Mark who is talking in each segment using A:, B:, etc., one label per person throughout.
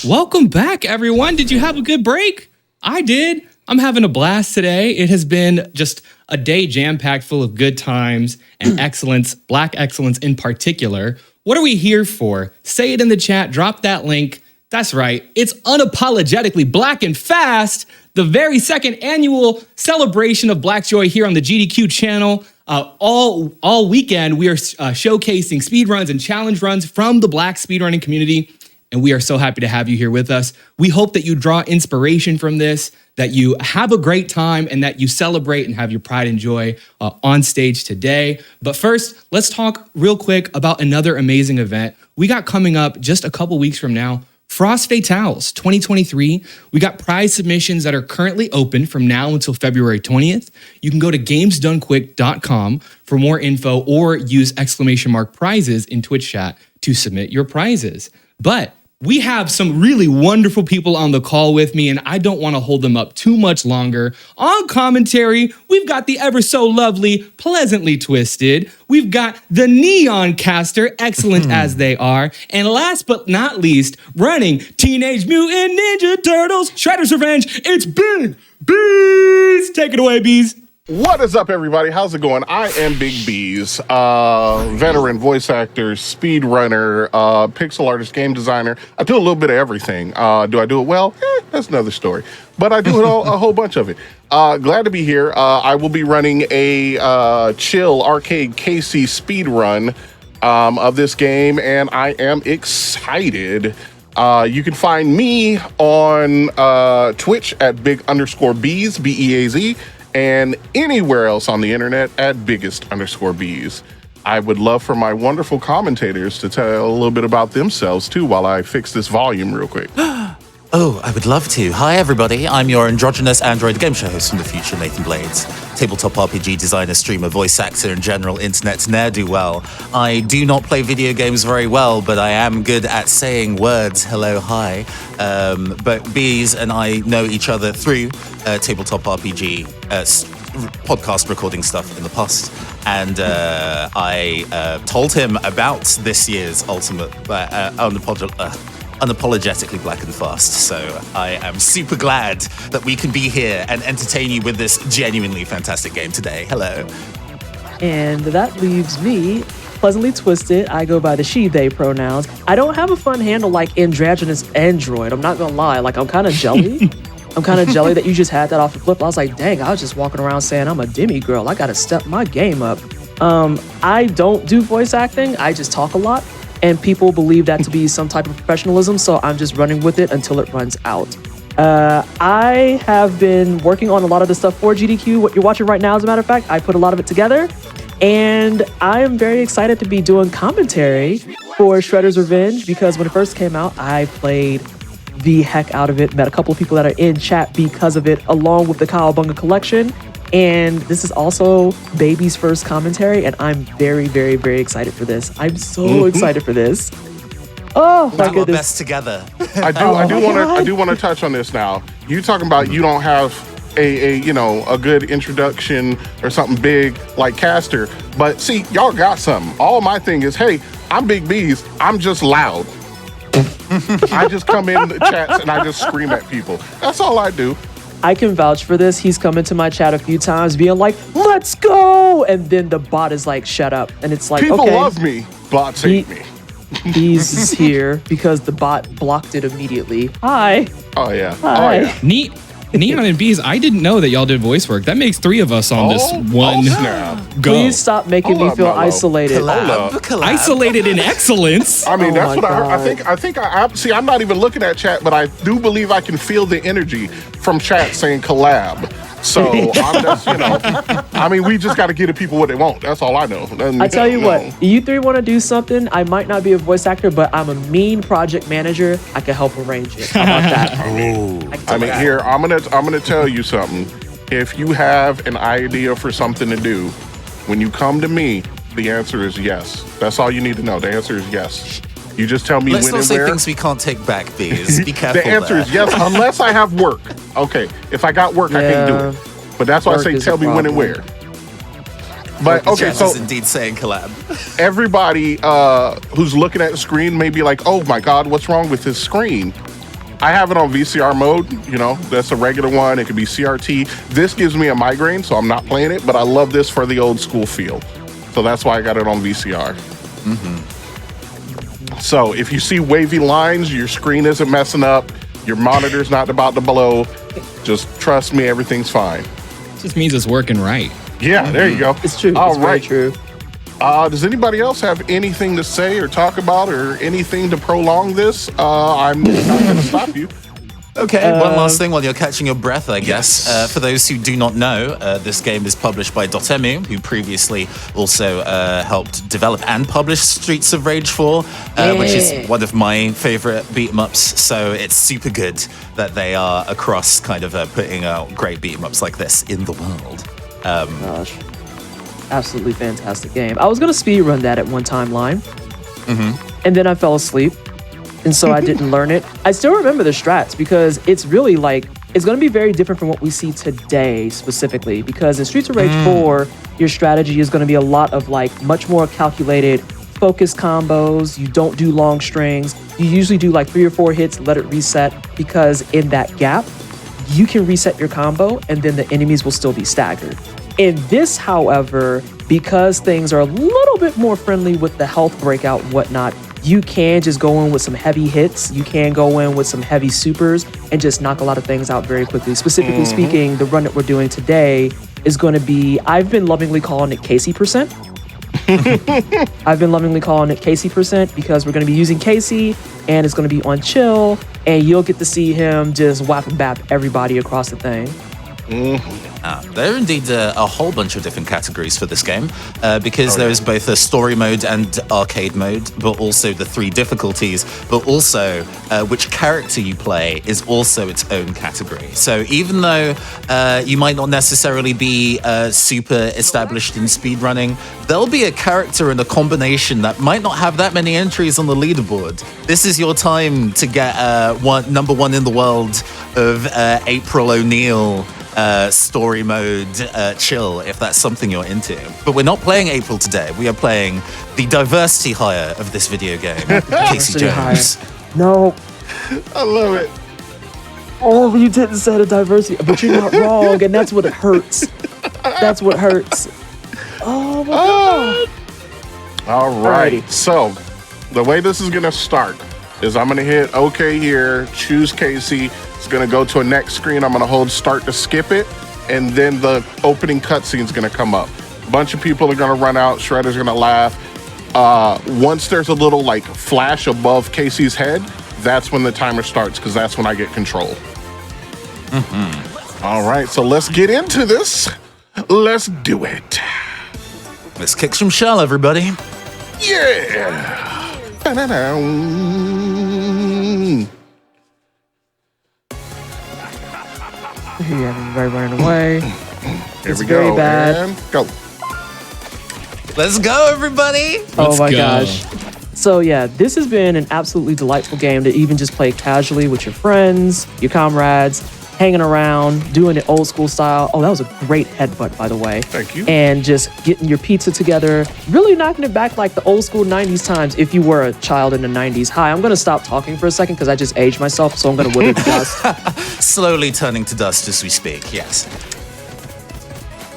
A: Welcome back, everyone. Did you have a good break? I did. I'm having a blast today. It has been just a day jam-packed full of good times and excellence, Black excellence in particular. What are we here for? Say it in the chat. Drop that link. That's right. It's Unapologetically Black and Fast, the very second annual celebration of Black joy here on the GDQ channel. All weekend, we are showcasing speedruns and challenge runs from the Black speedrunning community, and we are so happy to have you here with us. We hope that you draw inspiration from this, that you have a great time, and that you celebrate and have your pride and joy on stage today. But first, let's talk real quick about another amazing event we got coming up just a couple weeks from now. Frost Fatales 2023. We got prize submissions that are currently open from now until February 20th. You can go to gamesdonequick.com for more info or use !prizes in Twitch chat to submit your prizes. But we have some really wonderful people on the call with me, and I don't want to hold them up too much longer. On commentary, we've got the ever so lovely PleasantlyTwstd. We've got TheNeonCaster, excellent as they are. And last but not least, running Teenage Mutant Ninja Turtles, Shredder's Revenge, it's Big Bees. Take it away, Bees.
B: What is up, everybody? How's it going? I am Big Bees, veteran voice actor, speedrunner, pixel artist, game designer. I do a little bit of everything. Do I do it well? That's another story. But I do it a whole bunch of it. Glad to be here. I will be running a chill arcade KC speedrun of this game, and I am excited. You can find me on Twitch at big_bees, B-E-A-Z. And anywhere else on the internet at biggest_bees. I would love for my wonderful commentators to tell a little bit about themselves too while I fix this volume real quick.
C: Oh, I would love to. Hi, everybody. I'm your androgynous android game show host from the future, Nathan Blades. Tabletop RPG designer, streamer, voice actor, and general internet ne'er-do-well. I do not play video games very well, but I am good at saying words, hello, hi. But Bees and I know each other through tabletop RPG podcast recording stuff in the past. And I told him about this year's ultimate Unapologetically Black and Fast. So I am super glad that we can be here and entertain you with this genuinely fantastic game today. Hello.
D: And that leaves me, PleasantlyTwstd. I go by the she, they pronouns. I don't have a fun handle like androgynous android. I'm not gonna lie. Like, I'm kind of jelly. I'm kind of jelly that you just had that off the flip. I was like, dang, I was just walking around saying I'm a demi girl. I gotta step my game up. I don't do voice acting. I just talk a lot. And people believe that to be some type of professionalism, so I'm just running with it until it runs out. I have been working on a lot of the stuff for GDQ. What you're watching right now, as a matter of fact, I put a lot of it together. And I am very excited to be doing commentary for Shredder's Revenge, because when it first came out, I played the heck out of it, met a couple of people that are in chat because of it, along with the Cowabunga collection. And this is also Baby's first commentary, and I'm very, very, very excited for this. I'm so excited for this. Oh my goodness!
C: Our best together.
B: I do want to touch on this now. You talking about you don't have a good introduction or something big like Caster, but see, y'all got something. All my thing is, hey, I'm Big Bees. I'm just loud. I just come in the chats and I just scream at people. That's all I do.
D: I can vouch for this. He's come into my chat a few times being like, let's go! And then the bot is like, shut up. And it's like,
B: people
D: okay.
B: love me. Bots hate me.
D: He's here because the bot blocked it immediately. Hi.
B: Oh, yeah.
D: Hi.
B: Oh, yeah.
A: Neat. Neon and Bees, I didn't know that y'all did voice work. That makes 3 of us on this one go.
D: Please stop making me feel isolated.
C: Collab.
A: Isolated in excellence.
B: I mean, that's what
D: God.
B: I heard. I think I'm not even looking at chat, but I do believe I can feel the energy from chat saying collab. So I'm just, I mean, we just got to give the people what they want. That's all I know.
D: I tell you what, you 3 want to do something. I might not be a voice actor, but I'm a mean project manager. I can help arrange it. How about that?
B: I mean, here, I'm gonna tell you something. If you have an idea for something to do, when you come to me, the answer is yes. That's all you need to know. The answer is yes. You just tell me when and where.
C: Let's not say things we can't take back, Bees. Be careful.
B: The answer is yes, unless I have work. Okay, if I got work, I can do it. But that's why I say tell me when and where. But okay, so
C: is indeed saying collab.
B: Everybody who's looking at the screen may be like, "Oh my God, what's wrong with this screen?" I have it on VCR mode. You know, that's a regular one. It could be CRT. This gives me a migraine, so I'm not playing it. But I love this for the old school feel. So that's why I got it on VCR. So if you see wavy lines, your screen isn't messing up, your monitor's not about to blow, just trust me, everything's fine.
A: Just means it's working right.
B: Yeah, there you go.
D: It's true.
B: All
D: It's
B: right.
D: very true.
B: Does anybody else have anything to say or talk about or anything to prolong this? I'm not going to stop you.
C: Okay, one last thing while you're catching your breath, I guess. For those who do not know, this game is published by Dotemu, who previously also helped develop and publish Streets of Rage 4, which is one of my favorite beat-em-ups. So it's super good that they are across kind of putting out great beat-em-ups like this in the world.
D: Gosh. Absolutely fantastic game. I was going to speedrun that at one timeline, and then I fell asleep, and so I didn't learn it. I still remember the strats because it's really like, it's going to be very different from what we see today specifically, because in Streets of Rage 4, your strategy is going to be a lot of like much more calculated, focused combos. You don't do long strings. You usually do like 3 or 4 hits, let it reset, because in that gap, you can reset your combo and then the enemies will still be staggered. In this, however, because things are a little bit more friendly with the health breakout and whatnot, you can just go in with some heavy hits. You can go in with some heavy supers and just knock a lot of things out very quickly. Specifically speaking, the run that we're doing today is going to be, I've been lovingly calling it Casey%. I've been lovingly calling it Casey% because we're going to be using Casey and it's going to be on chill and you'll get to see him just whap and bap everybody across the thing.
C: There are indeed a whole bunch of different categories for this game because there is both a story mode and arcade mode, but also the 3 difficulties, but also which character you play is also its own category. So even though you might not necessarily be super established in speedrunning, there'll be a character and a combination that might not have that many entries on the leaderboard. This is your time to get number 1 in the world of April O'Neil story mode chill, if that's something you're into. But we're not playing April today. We are playing the diversity hire of this video game, Casey Jones.
D: No.
B: I love it.
D: Oh, you didn't say the diversity, but you're not wrong, and that's what it hurts. That's what hurts. Oh my God.
B: All right. So the way this is going to start is I'm going to hit OK here, choose Casey. It's going to go to a next screen. I'm going to hold start to skip it. And then the opening cutscene is going to come up. A bunch of people are going to run out. Shredder's going to laugh. Once there's a little like flash above Casey's head, that's when the timer starts because that's when I get control. All right. So let's get into this. Let's do it.
C: Let's kick some shell, everybody.
B: Yeah. Da-da-da.
D: You have everybody running away.
B: Here
D: It's
B: we
D: very
B: go.
D: bad.
B: And go.
C: Let's go, everybody.
D: Oh my
A: go.
D: gosh. So yeah, this has been an absolutely delightful game to even just play casually with your friends, your comrades, hanging around, doing it old school style. Oh, that was a great headbutt, by the way.
B: Thank you.
D: And just getting your pizza together, really knocking it back like the old school 90s times if you were a child in the 90s. Hi, I'm going to stop talking for a second because I just aged myself, so I'm going to wither to dust.
C: Slowly turning to dust as we speak, yes.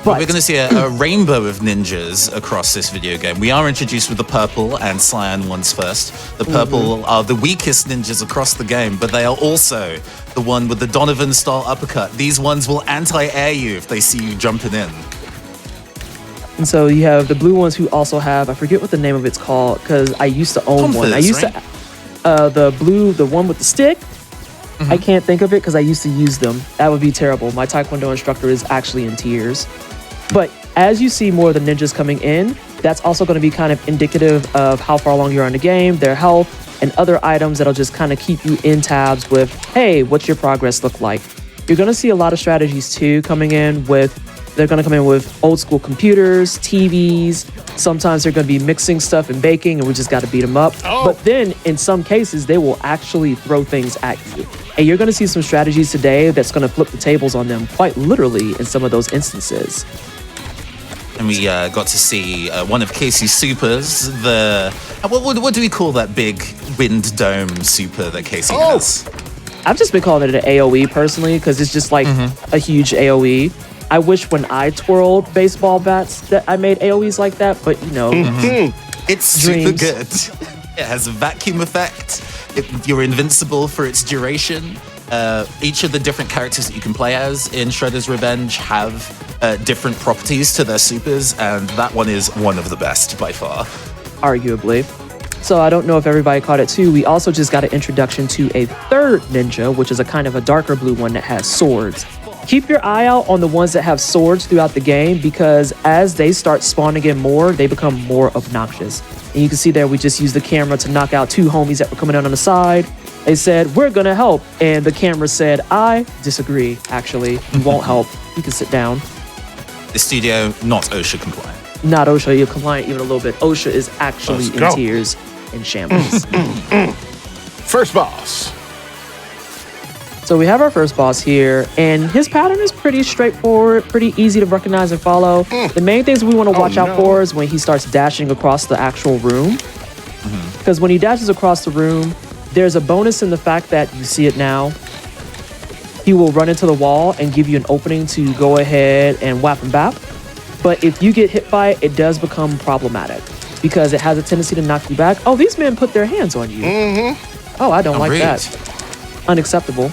D: But
C: We're going to see a rainbow of ninjas across this video game. We are introduced with the purple and cyan ones first. The purple are the weakest ninjas across the game, but they are also the one with the Donovan-style uppercut. These ones will anti-air you if they see you jumping in.
D: And so you have the blue ones who also have, I forget what the name of it's called, because I used to own one. I used
C: right?
D: to, the one with the stick. I can't think of it because I used to use them. That would be terrible. My Taekwondo instructor is actually in tears. But as you see more of the ninjas coming in, that's also going to be kind of indicative of how far along you're in the game, their health, and other items that'll just kind of keep you in tabs with, hey, what's your progress look like? You're going to see a lot of strategies too coming in with, they're going to come in with old school computers, TVs. Sometimes they're going to be mixing stuff and baking and we just got to beat them up. But then in some cases, they will actually throw things at you. And you're going to see some strategies today that's going to flip the tables on them quite literally in some of those instances.
C: And we got to see one of Casey's supers, the... what do we call that big wind dome super that Casey has?
D: I've just been calling it an AoE personally because it's just like a huge AoE. I wish when I twirled baseball bats that I made AoEs like that, but you know.
C: It's super
D: Dreams.
C: good. It has a vacuum effect. You're invincible for its duration. Each of the different characters that you can play as in Shredder's Revenge have different properties to their supers, and that one is one of the best by far.
D: Arguably. So I don't know if everybody caught it too. We also just got an introduction to a third ninja, which is a kind of a darker blue one that has swords. Keep your eye out on the ones that have swords throughout the game because as they start spawning in more, they become more obnoxious. And you can see there we just used the camera to knock out two homies that were coming in on the side. They said, we're gonna help. And the camera said, I disagree, actually. You won't help. You can sit down.
C: The studio, not OSHA compliant.
D: Not OSHA compliant even a little bit. OSHA is actually
B: Let's
D: in
B: go.
D: tears and shambles.
B: First boss.
D: So we have our first boss here, and his pattern is pretty straightforward, pretty easy to recognize and follow. The main things we want to watch out for is when he starts dashing across the actual room. Because when he dashes across the room, there's a bonus in the fact that you see it now. He will run into the wall and give you an opening to go ahead and whap him back. But if you get hit by it, it does become problematic because it has a tendency to knock you back. Oh, these men put their hands on you. Oh, I don't like that. Unacceptable.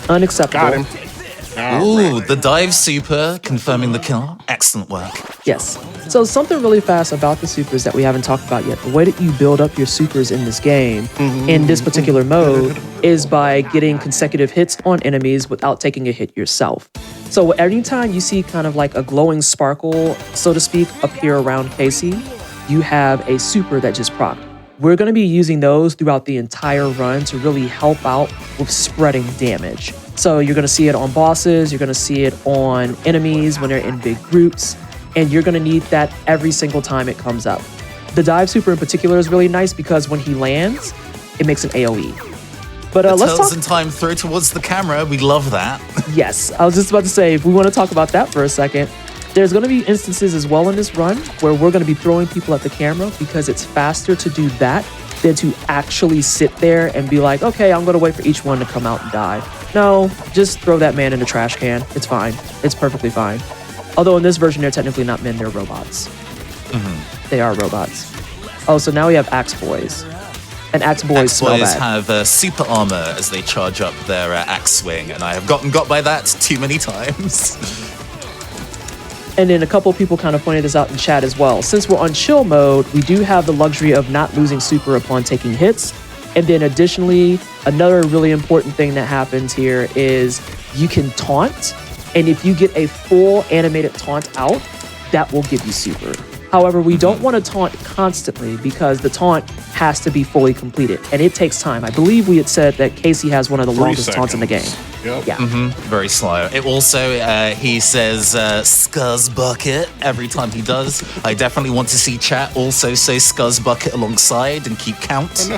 D: Unacceptable.
B: Got him.
C: Ooh, the dive super, confirming the kill. Excellent work.
D: Yes. So something really fast about the supers that we haven't talked about yet. The way that you build up your supers in this game, in this particular mode, is by getting consecutive hits on enemies without taking a hit yourself. So anytime you see kind of like a glowing sparkle, so to speak, appear around Casey, you have a super that just procced. We're going to be using those throughout the entire run to really help out with spreading damage. So you're going to see it on bosses, you're going to see it on enemies when they're in big groups, and you're going to need that every single time it comes up. The dive super in particular is really nice because when he lands, it makes an AoE. But let's
C: Turtles
D: talk.
C: in time throw towards the camera. We love that.
D: Yes, I was just about to say, if we want to talk about that for a second, there's going to be instances as well in this run where we're going to be throwing people at the camera because it's faster to do that than to actually sit there and be like, okay, I'm going to wait for each one to come out and die. No, just throw that man in the trash can. It's fine. It's perfectly fine. Although in this version, they're technically not men, they're robots. They are robots. Oh, so now we have Axe Boys. And Axe Boys
C: Axe
D: smell
C: Boys
D: bad.
C: have super armor as they charge up their axe swing, and I have gotten got by that too many times.
D: And then a couple people kind of pointed this out in chat as well. Since we're on chill mode, we do have the luxury of not losing super upon taking hits. And then additionally, another really important thing that happens here is you can taunt. And if you get a full animated taunt out, that will give you super. However, we don't want to taunt constantly because the taunt has to be fully completed. And it takes time. I believe we had said that Casey has one of the
B: 3
D: longest taunts in the game.
B: seconds. Yep.
D: Yeah.
C: Very slow. It also, he says Scuzz Bucket every time he does. I definitely want to see chat also say Scuzz Bucket alongside and keep count.
B: Here,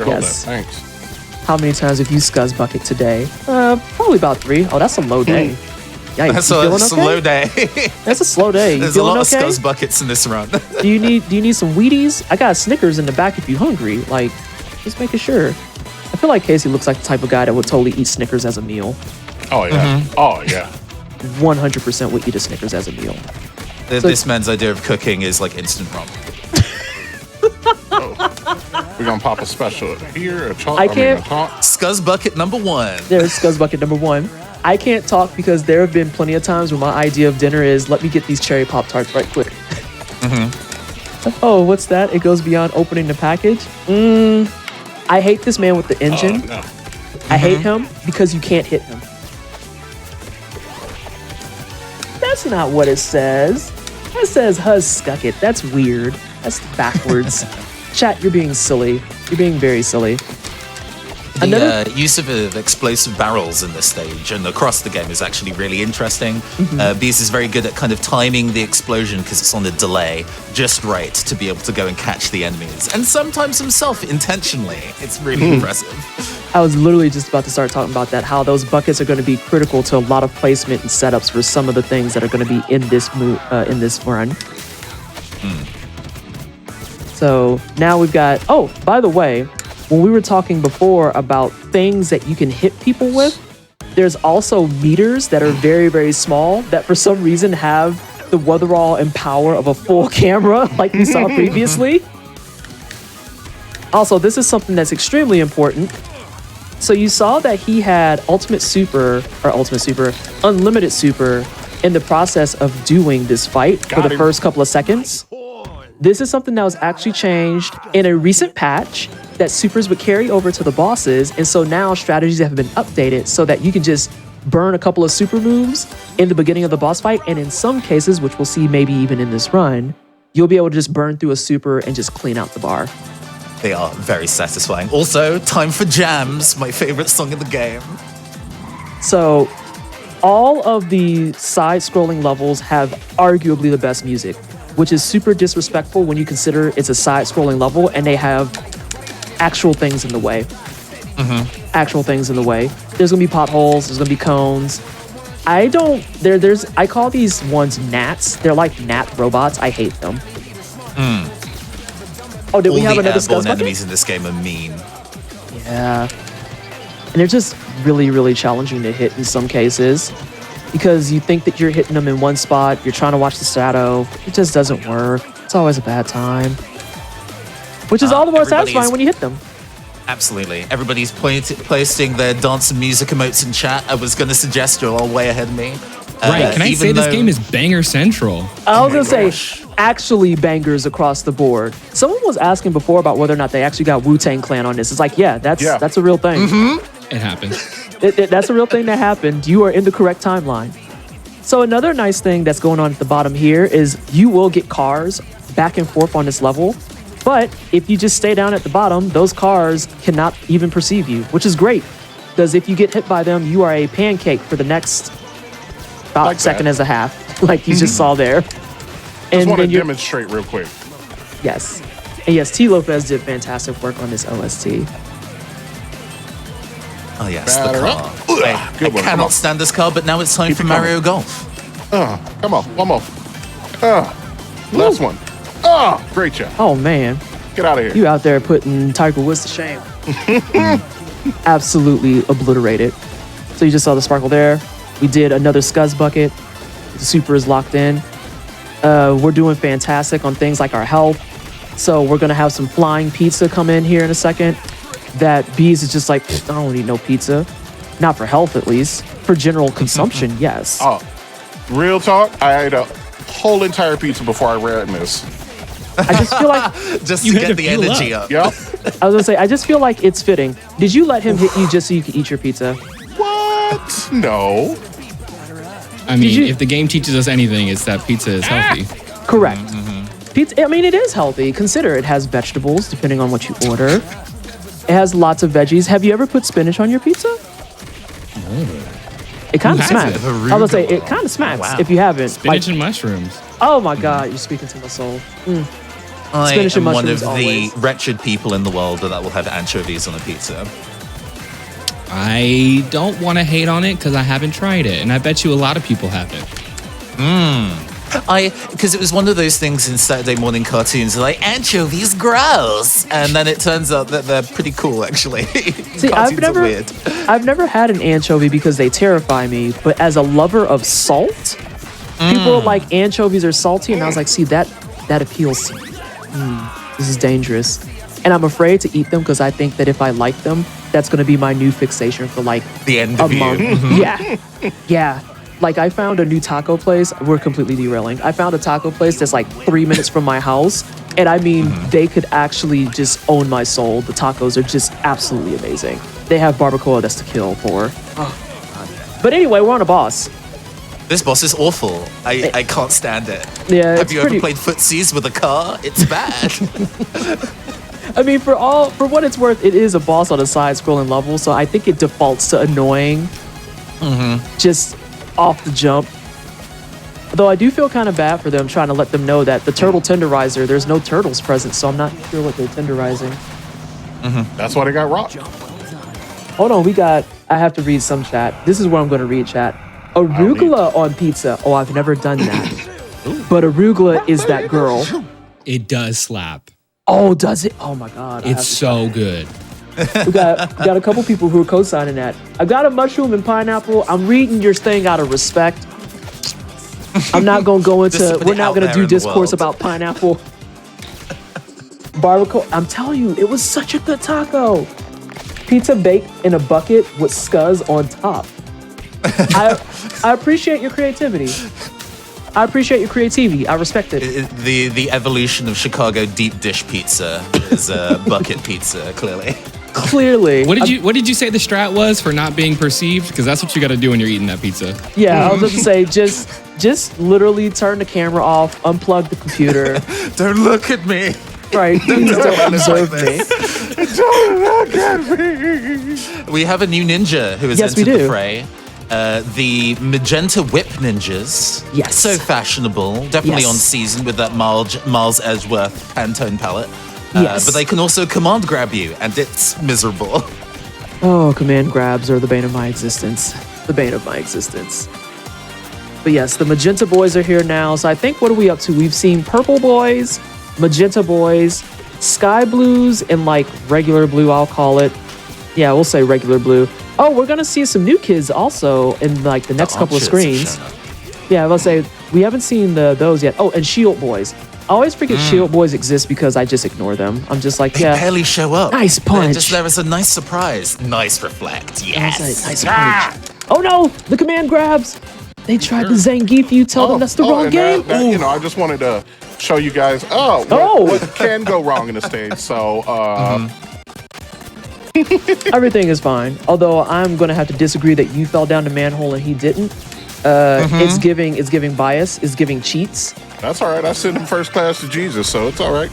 B: hold
D: Yes.
B: that. Thanks.
D: How many times have you Scuzz Bucket today? Probably about 3. Oh, that's a low day. Yikes,
C: That's
D: you feeling
C: a
D: okay?
C: slow day.
D: That's a slow day. You
C: There's a
D: feeling
C: lot
D: okay?
C: of Scuzz Buckets in this run.
D: Do you need some Wheaties? I got Snickers in the back if you're hungry. Like, just making sure. I feel like Casey looks like the type of guy that would totally eat Snickers as a meal.
B: Oh, yeah. Oh, yeah.
D: 100% would eat a Snickers as a meal.
C: This man's idea of cooking is like instant ramen.
B: We're going to pop a special here, a taunt.
D: I can't-
B: a taunt.
C: Scuzz Bucket number 1.
D: There's Scuzz Bucket number 1. I can't talk because there have been plenty of times where my idea of dinner is, let me get these cherry Pop-Tarts right quick. Oh, what's that? It goes beyond opening the package? I hate this man with the engine.
B: Oh, no.
D: I hate him because you can't hit him. That's not what it says. It says Huzskucket. That's weird. That's backwards. Chat, you're being silly. You're being very silly.
C: The use of explosive barrels in this stage and across the game is actually really interesting. Beast is very good at kind of timing the explosion because it's on a delay just right to be able to go and catch the enemies. And sometimes himself intentionally. It's really impressive.
D: I was literally just about to start talking about that, how those buckets are going to be critical to a lot of placement and setups for some of the things that are going to be in this run. So now we've got, oh, by the way, when we were talking before about things that you can hit people with, there's also meters that are very, very small that for some reason have the witherall and power of a full camera like we saw previously. Also, this is something that's extremely important. So you saw that he had Unlimited Super in the process of doing this fight for the first couple of seconds. This is something that was actually changed in a recent patch that supers would carry over to the bosses. And so now strategies have been updated so that you can just burn a couple of super moves in the beginning of the boss fight. And in some cases, which we'll see maybe even in this run, you'll be able to just burn through a super and just clean out the bar.
C: They are very satisfying. Also, time for jams, my favorite song in the game.
D: So all of the side-scrolling levels have arguably the best music, which is super disrespectful when you consider it's a side-scrolling level and they have actual things in the way. Actual things in the way. There's gonna be potholes, there's gonna be cones. I call these ones gnats. They're like gnat robots. I hate them. Oh, did we have another scuzz bucket?
C: Enemies in this game are mean.
D: Yeah. And they're just really, really challenging to hit in some cases because you think that you're hitting them in one spot, you're trying to watch the shadow, it just doesn't work. It's always a bad time. Which is all the more satisfying when you hit them.
C: Absolutely. Everybody's placing their dance and music emotes in chat. I was going to suggest you're all way ahead of me.
A: Right, can I say this game is banger central?
D: I was going to say, actually bangers across the board. Someone was asking before about whether or not they actually got Wu-Tang Clan on this. It's like, that's a real thing.
A: It happened.
D: That's a real thing that happened. You are in the correct timeline. So another nice thing that's going on at the bottom here is you will get cars back and forth on this level. But if you just stay down at the bottom, those cars cannot even perceive you, which is great. Because if you get hit by them, you are a pancake for the next about second and a half, like you just saw there.
B: Just want to demonstrate real quick.
D: Yes. And yes, T. Lopez did fantastic work on this OST.
C: Oh yes, the car.
B: Good one.
C: I cannot stand this car, but now it's time for Mario Golf.
B: Come on, one more. Last one. Great job.
D: Oh man.
B: Get out of here.
D: You out there putting Tiger Woods to shame. Absolutely obliterated. So you just saw the sparkle there. We did another scuzz bucket. The super is locked in. We're doing fantastic on things like our health. So we're gonna have some flying pizza come in here in a second. That Bees is just like, I don't need no pizza. Not for health, at least. For general consumption, yes.
B: Real talk, I ate a whole entire pizza before I ran this.
D: I just feel like
C: just to get the energy up.
B: Yep.
D: I was gonna say, I just feel like it's fitting. Did you let him hit you just so you could eat your pizza?
B: What? No.
A: I mean, if the game teaches us anything, it's that pizza is healthy.
D: Correct. Pizza, I mean, it is healthy. Consider it has vegetables, depending on what you order. It has lots of veggies. Have you ever put spinach on your pizza? It kind of smacks. I was gonna say, it kind of smacks if you haven't.
A: Spinach and mushrooms.
D: Oh my God, you're speaking to my soul.
C: I
D: Spinach
C: am
D: and
C: one of
D: mushrooms
C: the
D: always.
C: wretched people in the world that will have anchovies on a pizza.
A: I don't want to hate on it because I haven't tried it, and I bet you a lot of people haven't.
C: Because it was one of those things in Saturday morning cartoons, like, anchovies gross, and then it turns out that they're pretty cool, actually.
D: See, I've never had an anchovy because they terrify me, but as a lover of salt, people are like, anchovies are salty, and I was like, see, that appeals to me. This is dangerous. And I'm afraid to eat them because I think that if I like them, that's going to be my new fixation for like
C: The end
D: a
C: of you.
D: month. Yeah. Like I found a new taco place. We're completely derailing. I found a taco place that's like 3 minutes from my house. And I mean, they could actually just own my soul. The tacos are just absolutely amazing. They have barbacoa that's to kill for. But anyway, we're on a boss.
C: This boss is awful. I can't stand it.
D: Yeah,
C: Have you ever played footsies with a car? It's bad.
D: I mean, for what it's worth, it is a boss on a side-scrolling level, so I think it defaults to annoying. Just off the jump. Though I do feel kind of bad for them, trying to let them know that the turtle tenderizer, there's no turtles present, so I'm not sure what they're tenderizing.
B: That's why they got rocked.
D: Hold on, I have to read some chat. This is what I'm going to read, chat. Arugula on pizza. Oh, I've never done that. But arugula is that girl.
A: It does slap.
D: Oh, does it? Oh my God.
A: It's so good.
D: We got a couple people who are co-signing that. I got a mushroom and pineapple. I'm reading your thing out of respect. I'm not gonna go into. We're not gonna do discourse about pineapple. Barbacoa. I'm telling you, it was such a good taco. Pizza baked in a bucket with scuzz on top. I appreciate your creativity. I respect it.
C: The evolution of Chicago deep dish pizza is bucket pizza, clearly.
D: Clearly.
A: What did you say the strat was for not being perceived? Because that's what you got to do when you're eating that pizza.
D: Yeah, I was just to say, just literally turn the camera off, unplug the computer.
C: Don't look at me.
D: Right. Please don't observe me.
B: Don't look at me.
C: We have a new ninja who has
D: Yes, we
C: entered the
D: do.
C: fray. The magenta whip ninjas.
D: Yes.
C: So fashionable. Definitely
D: Yes.
C: on season with that Miles Edgeworth Pantone palette.
D: Yes.
C: But they can also command grab you, and it's miserable.
D: Oh, command grabs are the bane of my existence. The bane of my existence. But yes, the magenta boys are here now. So I think, what are we up to? We've seen purple boys, magenta boys, sky blues, and like regular blue, I'll call it. Yeah, we'll say regular blue. Oh, we're gonna see some new kids also in like the next couple of screens. Yeah, let's say we haven't seen those yet. Oh, and shield boys. I always forget shield boys exist because I just ignore them. I'm just like,
C: They
D: yeah.
C: barely show up.
D: Nice punch.
C: There was a nice surprise. Nice reflect. Yes.
D: Nice punch. Oh no, the command grabs. They tried to Zangief you, tell them that's the wrong
B: and
D: game.
B: I just wanted to show you guys what can go wrong in the stage. So
D: Everything is fine. Although I'm gonna have to disagree that you fell down the manhole and he didn't. It's giving bias, it's giving cheats.
B: that's all right. I sent him first class to Jesus, so it's all right.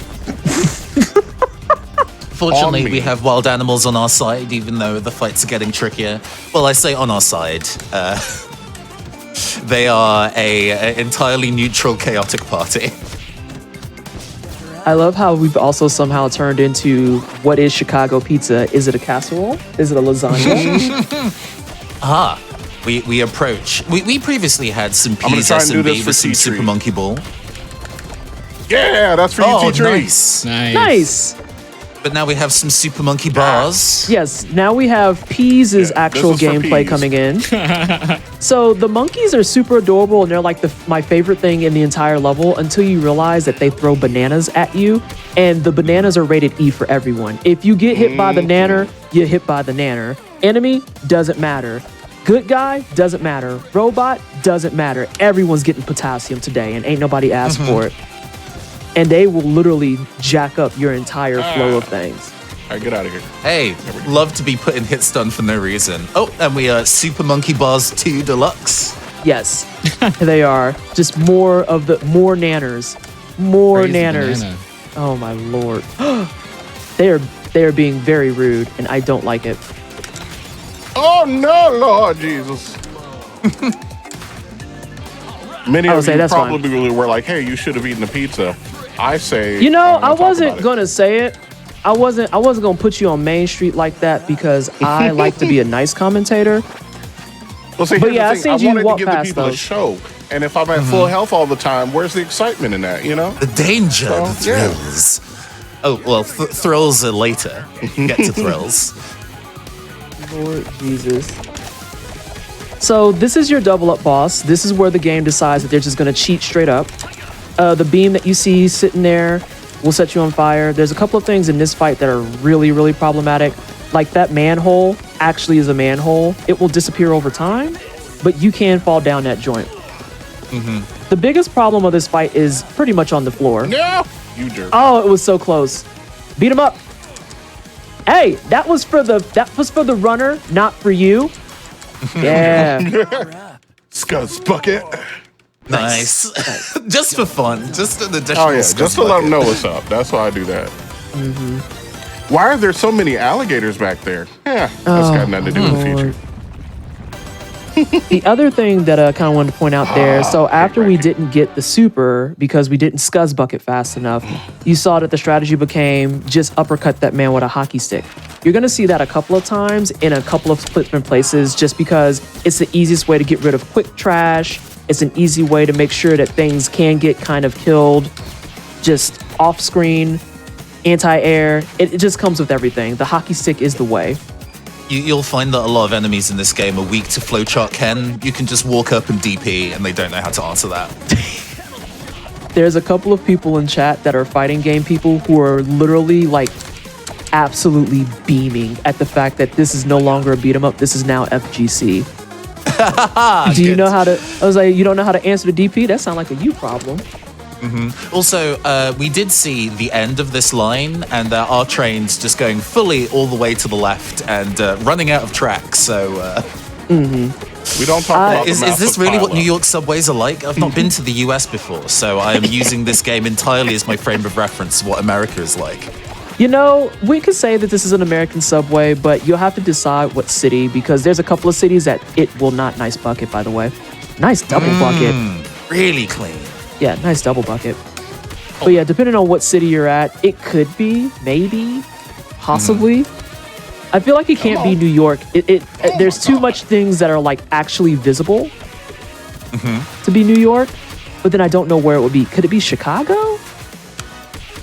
C: Fortunately,
B: On me.
C: we have wild animals on our side, even though the fights are getting trickier. Well, I say on our side. They are a entirely neutral, chaotic party.
D: I love how we've also somehow turned into what is Chicago pizza? Is it a casserole? Is it a lasagna?
C: We approach. We previously had some
B: I'm gonna try and do
C: PSSB
B: this for
C: with some
B: T-Tree.
C: Super Monkey Ball.
B: Yeah, that's for you,
C: Oh,
B: T-Tree.
C: nice.
D: Nice.
C: But now we have some Super Monkey Bars.
D: Yes, now we have Peas'
B: Yeah,
D: actual
B: this is for
D: gameplay
B: Peas.
D: coming in. So the monkeys are super adorable and they're like my favorite thing in the entire level until you realize that they throw bananas at you, and the bananas are rated E for everyone. If you get hit by the nanner, you're hit by the nanner. Enemy doesn't matter. Good guy doesn't matter. Robot doesn't matter. Everyone's getting potassium today and ain't nobody asked for it. And they will literally jack up your entire flow of things.
B: All right, get out of here.
C: Hey, love to be put in hit stun for no reason. Oh, and we are Super Monkey Bars 2 Deluxe.
D: Yes, they are. Just more nanners. More
A: Praise the
D: nanners.
A: banana.
D: Oh my lord. They are being very rude and I don't like it.
B: Oh no, Lord Jesus. Many
D: I would
B: of
D: say
B: you
D: that's fine.
B: probably were like, hey, you should have eaten a pizza. I say,
D: You know,
B: I don't
D: I
B: wanna talk
D: wasn't
B: about it.
D: gonna say it. I wasn't gonna put you on Main Street like that because I like to be a nice commentator.
B: Well, see,
D: But
B: here's
D: yeah, I
B: the thing.
D: seen
B: I
D: you
B: wanted to
D: walk
B: give the
D: past
B: people a
D: those.
B: show. And if I'm at full health all the time, where's the excitement in that, you know?
C: The danger,
B: So,
C: the
B: yeah.
C: thrills. Oh, well, thrills are later. Get to thrills.
D: Lord Jesus. So this is your double up boss. This is where the game decides that they're just gonna cheat straight up. The beam that you see sitting there will set you on fire. There's a couple of things in this fight that are really, really problematic. Like that manhole actually is a manhole. It will disappear over time, but you can fall down that joint. The biggest problem of this fight is pretty much on the floor.
B: No, you jerk.
D: Oh, it was so close. Beat him up. Hey, that was for the runner, not for you. Yeah.
B: Scuzz bucket.
C: Nice. Just for fun. Just an additional
B: Oh yeah, just to let them know what's up. That's why I do that. Why are there so many alligators back there? Yeah, that's got nothing to do with the future.
D: The other thing that I kind of wanted to point out there, so after we didn't get the super because we didn't scuzz bucket fast enough, you saw that the strategy became just uppercut that man with a hockey stick. You're going to see that a couple of times in a couple of different places just because it's the easiest way to get rid of quick trash. It's an easy way to make sure that things can get kind of killed just off screen. anti-air. It just comes with everything. The hockey stick is the way.
C: You'll find that a lot of enemies in this game are weak to flowchart Ken. You can just walk up and DP, and they don't know how to answer that.
D: There's a couple of people in chat that are fighting game people who are literally like absolutely beaming at the fact that this is no longer a beat 'em up. This is now FGC. Do you know how to? I was like, you don't know how to answer the DP? That sounds like a you problem.
C: Also, we did see the end of this line, and our train's just going fully all the way to the left and running out of tracks. So,
B: We don't talk about
C: is
B: the
C: this really what
B: pileup.
C: New York subways are like? I've not been to the US before, so I am using this game entirely as my frame of reference of what America is like.
D: You know, we could say that this is an American subway, but you'll have to decide what city because there's a couple of cities that it will not. Nice bucket, by the way. Nice double bucket.
C: Really clean.
D: Yeah, nice double bucket. But yeah, depending on what city you're at, it could be, maybe, possibly. I feel like it can't be New York. There's too much things that are like actually visible to be New York, but then I don't know where it would be. Could it be Chicago?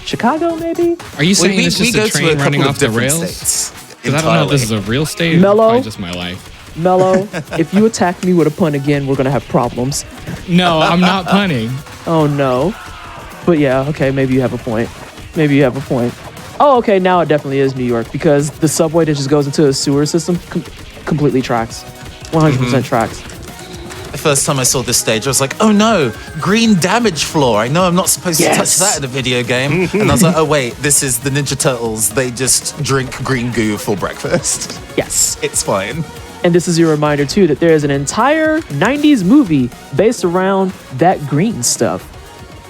D: Chicago, maybe?
A: Are you saying it's
C: we
A: just
C: go
A: a
C: to
A: train running
C: couple
A: off
C: of
A: the
C: different
A: rails?
C: states.
A: Because I don't know if this is a real state or
D: Mellow?
A: probably just my life.
D: Mello, if you attack me with a pun again, we're gonna have problems.
A: No, I'm not punning.
D: Oh no. But yeah, okay, maybe you have a point. Maybe you have a point. Oh, okay, now it definitely is New York because the subway that just goes into a sewer system completely tracks. 100% tracks.
C: The first time I saw this stage, I was like, oh no, green damage floor. I know I'm not supposed to touch that in a video game. And I was like, oh wait, this is the Ninja Turtles. They just drink green goo for breakfast.
D: Yes.
C: It's fine.
D: And this is your reminder too that there is an entire 90s movie based around that green stuff.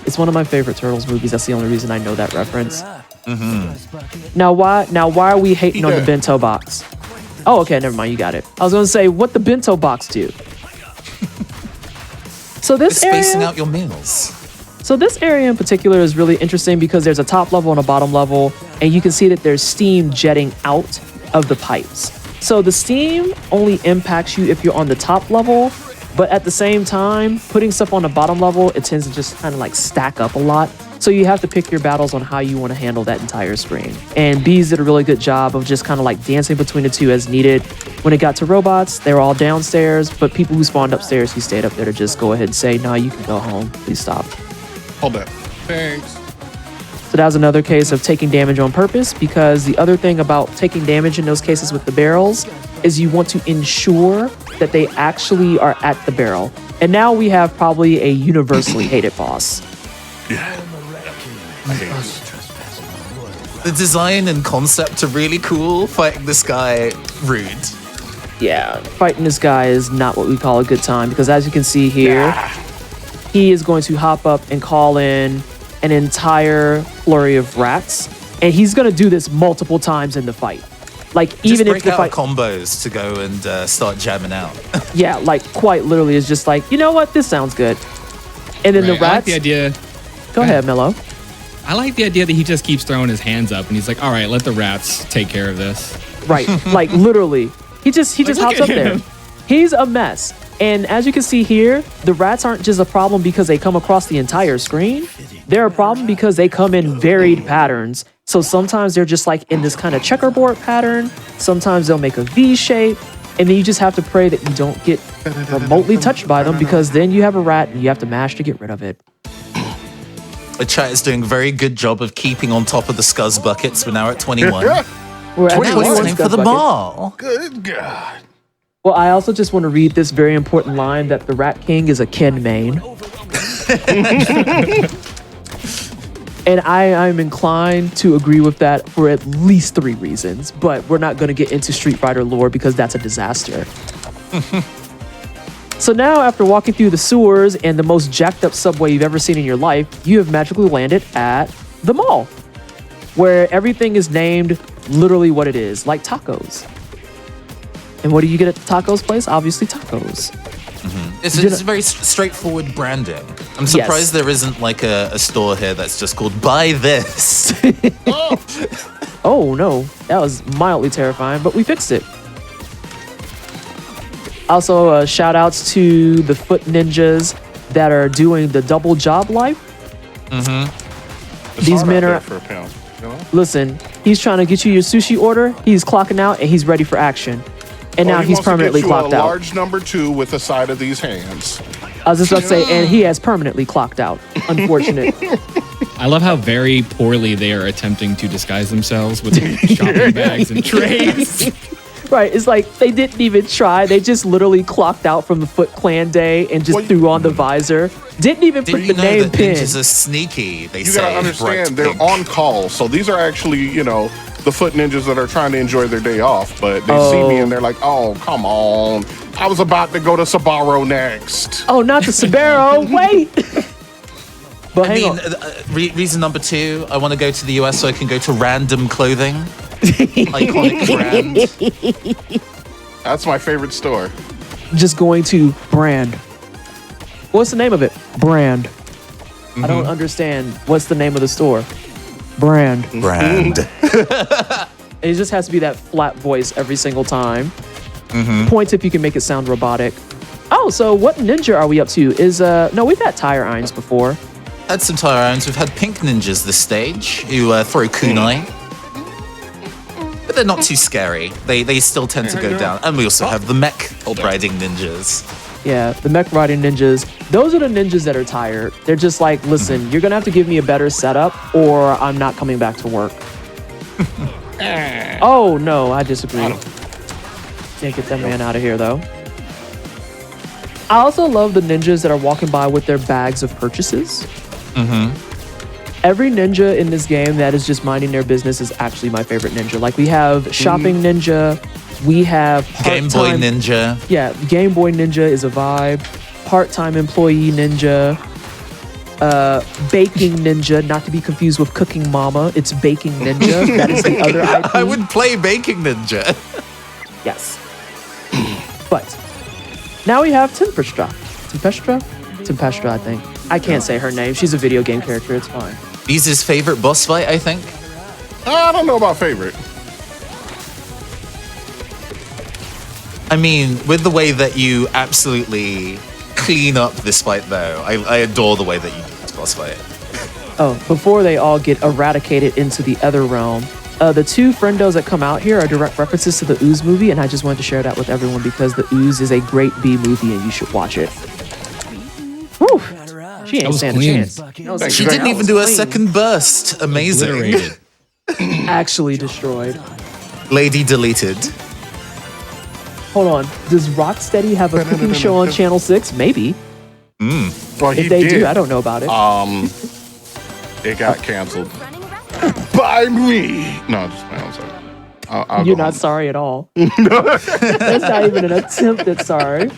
D: It's one of my favorite Turtles movies. That's the only reason I know that reference. Now why are we hating on the bento box? Oh, okay, never mind, you got it. I was gonna say, what the bento box do? So
C: It's spacing out your meals.
D: So this area in particular is really interesting because there's a top level and a bottom level, and you can see that there's steam jetting out of the pipes. So the steam only impacts you if you're on the top level, but at the same time, putting stuff on the bottom level, it tends to just kind of like stack up a lot. So you have to pick your battles on how you want to handle that entire screen. And Bees did a really good job of just kind of like dancing between the two as needed. When it got to robots, they were all downstairs, but people who spawned upstairs, he stayed up there to just go ahead and say, nah, you can go home. Please stop.
B: Hold that. Thanks.
D: So that was another case of taking damage on purpose, because the other thing about taking damage in those cases with the barrels is you want to ensure that they actually are at the barrel. And now we have probably a universally hated boss.
C: The design and concept are really cool. Fighting this guy, rude.
D: Yeah, fighting this guy is not what we call a good time, because as you can see here, he is going to hop up and call in an entire flurry of rats, and he's going to do this multiple times in the fight. Like,
C: Just
D: even if
C: break
D: the
C: out
D: fight,
C: combos to go and start jamming out.
D: yeah, like quite literally is just like, you know what, this sounds good. And then the
A: Right, I like
D: rats.
A: the idea.
D: Go ahead, Mello.
A: I like the idea that he just keeps throwing his hands up and he's like, all right, let the rats take care of this.
D: Right, like literally, he just
A: look
D: hops
A: at
D: up there.
A: him.
D: He's a mess. And as you can see here, the rats aren't just a problem because they come across the entire screen. They're a problem because they come in varied patterns. So sometimes they're just like in this kind of checkerboard pattern. Sometimes they'll make a V shape. And then you just have to pray that you don't get remotely touched by them, because then you have a rat and you have to mash to get rid of it.
C: The chat is doing a very good job of keeping on top of the scuzz buckets. We're now at 21.
D: We're at
C: Now it's
D: 21
C: time for
D: scuzz
C: the
D: buckets.
C: ball.
B: Good God.
D: Well, I also just want to read this very important line that the Rat King is a kin main. And I'm inclined to agree with that for at least 3 reasons, but we're not going to get into Street Fighter lore because that's a disaster. So now, after walking through the sewers and the most jacked up subway you've ever seen in your life, you have magically landed at the mall, where everything is named literally what it is, like tacos. And what do you get at the tacos place? Obviously tacos.
C: It's very straightforward branding. I'm surprised there isn't like a store here that's just called Buy This.
D: Oh no, that was mildly terrifying, but we fixed it. Also, shout outs to the foot ninjas that are doing the double job life.
B: It's
D: These
B: hard
D: men
B: out
D: are
B: there for a pound.
D: Listen, he's trying to get you your sushi order. He's clocking out and he's ready for action. And now he's permanently clocked out.
B: Large number 2 with the side of these hands.
D: I was just about to say, and he has permanently clocked out. Unfortunate.
A: I love how very poorly they are attempting to disguise themselves with shopping bags and trays.
D: Right, it's like they didn't even try. They just literally clocked out from the Foot Clan day and just threw on the visor. Didn't even put the name pin.
C: Ninjas are sneaky. They
B: You gotta understand, they're on call. So these are actually, the foot ninjas that are trying to enjoy their day off. But they see me and they're like, oh, come on. I was about to go to Sabaro next.
D: Oh, not the Sabaro. Wait. But
C: reason number 2, I want to go to the US so I can go to Random Clothing. Iconic brand.
B: That's my favorite store.
D: Just going to Brand. What's the name of it? Brand. I don't understand. What's the name of the store? Brand. It just has to be that flat voice every single time. Points if you can make it sound robotic. Oh, so what ninja are we up to? No, we've had tire irons before.
C: Had some tire irons. We've had pink ninjas this stage who throw kunai. But they're not too scary. They still tend to go down. And we also have the mech riding ninjas.
D: Yeah, the mech riding ninjas. Those are the ninjas that are tired. They're just like, listen, you're going to have to give me a better setup or I'm not coming back to work. Oh, no, I disagree. Can't get that man out of here, though. I also love the ninjas that are walking by with their bags of purchases. Every ninja in this game that is just minding their business is actually my favorite ninja. Like, we have shopping ninja. We have
C: Game Boy Ninja.
D: Yeah, Game Boy Ninja is a vibe. Part-time employee ninja. Baking ninja, not to be confused with Cooking Mama. It's Baking Ninja. That is the other IP.
C: I would play Baking Ninja.
D: Yes. But now we have Tempestra, I think. I can't say her name. She's a video game character. It's fine.
C: Beez's favorite boss fight, I think.
B: I don't know about favorite.
C: I mean, with the way that you absolutely clean up this fight, though, I adore the way that you do this boss fight.
D: Oh, before they all get eradicated into the other realm, the 2 friendos that come out here are direct references to the Ooze movie, and I just wanted to share that with everyone because the Ooze is a great B movie and you should watch it. Whew. She ain't stand a chance.
C: She didn't even do a second burst. Amazing.
D: Actually destroyed.
C: Lady deleted.
D: Hold on. Does Rocksteady have a cooking show on Channel 6? Maybe.
B: Well,
D: If they do, I don't know about it.
B: It got canceled. By me. No, just my own sorry. I'll
D: You're
B: go
D: not
B: home.
D: sorry at all. That's not even an attempt at sorry.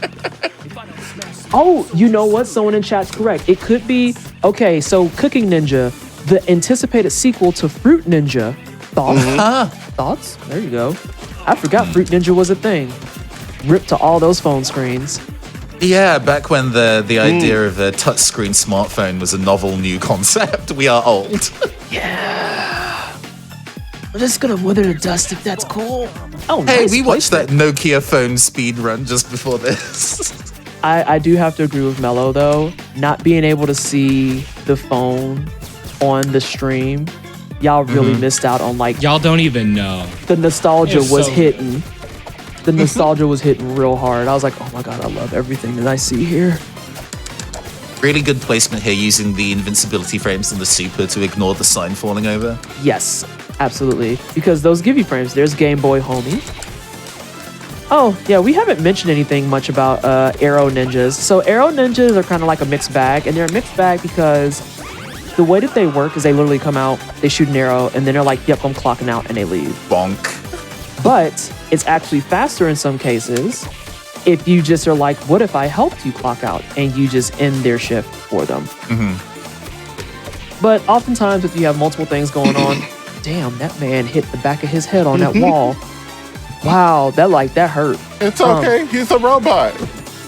D: Oh, you know what? Someone in chat's correct. It could be, okay, so Cooking Ninja, the anticipated sequel to Fruit Ninja. Thoughts? Thoughts? There you go. I forgot Fruit Ninja was a thing. Ripped to all those phone screens.
C: Yeah, back when the idea of a touchscreen smartphone was a novel new concept. We are old.
D: Yeah. I'm just gonna wither the dust if that's cool. Oh,
C: Hey,
D: nice
C: we watched
D: placement.
C: that Nokia phone speed run just before this.
D: I do have to agree with Mello though. Not being able to see the phone on the stream, y'all really missed out on like
A: Y'all don't even know.
D: the nostalgia
A: It's
D: was
A: so-
D: hitting. The nostalgia was hitting real hard. I was like, oh my god, I love everything that I see here.
C: Really good placement here using the invincibility frames and the super to ignore the sign falling over.
D: Yes, absolutely. Because those give you frames. There's Game Boy Homie. Oh, yeah, we haven't mentioned anything much about Arrow Ninjas. So Arrow Ninjas are kind of like a mixed bag, and they're a mixed bag because the way that they work is they literally come out, they shoot an arrow, and then they're like, yep, I'm clocking out, and they leave.
C: Bonk.
D: But it's actually faster in some cases if you just are like, what if I helped you clock out, and you just end their shift for them. But oftentimes if you have multiple things going on, damn, that man hit the back of his head on that wall. Wow, that hurt.
B: It's okay. He's a robot.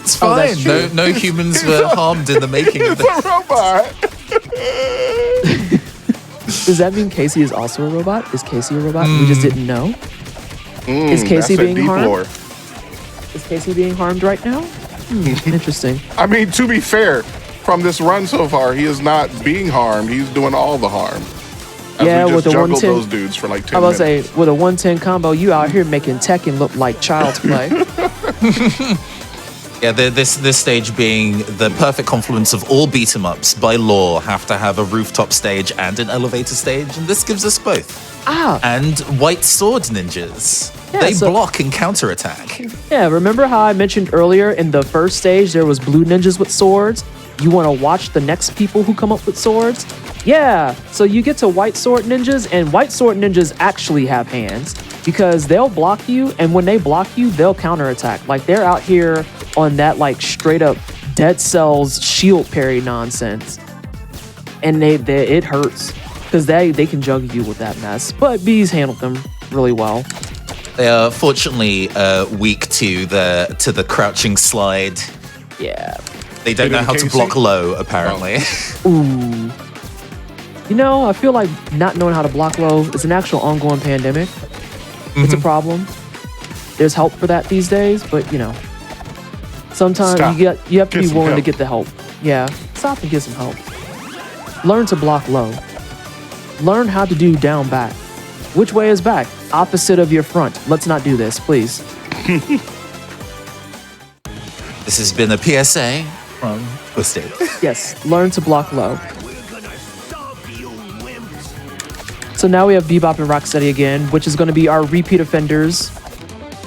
C: It's
D: Oh,
C: fine.
D: that's true.
C: No humans were harmed in the making of
B: He's a
C: this.
B: robot.
D: Does that mean Casey is also a robot? Is Casey a robot? We just didn't know. Is Casey
B: That's a
D: being
B: deep
D: harmed?
B: lore.
D: Is Casey being harmed right now? Interesting.
B: I mean, to be fair, from this run so far, he is not being harmed. He's doing all the harm. As
D: Yeah,
B: we
D: with
B: just
D: the
B: juggled
D: 110
B: those dudes for like 10
D: I was
B: minutes.
D: about to say, with a 110 combo, you out here making Tekken look like child's play.
C: Yeah, this stage being the perfect confluence of all beat 'em ups by law have to have a rooftop stage and an elevator stage, and this gives us both. And white sword ninjas.
D: Yeah,
C: they
D: so-
C: block and counterattack.
D: Yeah, remember how I mentioned earlier in the first stage there was blue ninjas with swords? You want to watch the next people who come up with swords? Yeah, so you get to white sword ninjas, and white sword ninjas actually have hands because they'll block you, and when they block you, they'll counterattack. Like they're out here on that like straight up Dead Cells shield parry nonsense, and it hurts because they can juggle you with that mess. But Bees handled them really well.
C: They are fortunately weak to the crouching slide.
D: Yeah.
C: They don't know how to block low, apparently.
D: Ooh. You know, I feel like not knowing how to block low is an actual ongoing pandemic. It's a problem. There's help for that these days, but you know, sometimes you have to be willing to get the help. Yeah, stop and get some help. Learn to block low. Learn how to do down back. Which way is back? Opposite of your front. Let's not do this, please.
C: This has been a PSA from Twisted.
D: Yes, learn to block low. So now we have Bebop and Rocksteady again, which is going to be our repeat offenders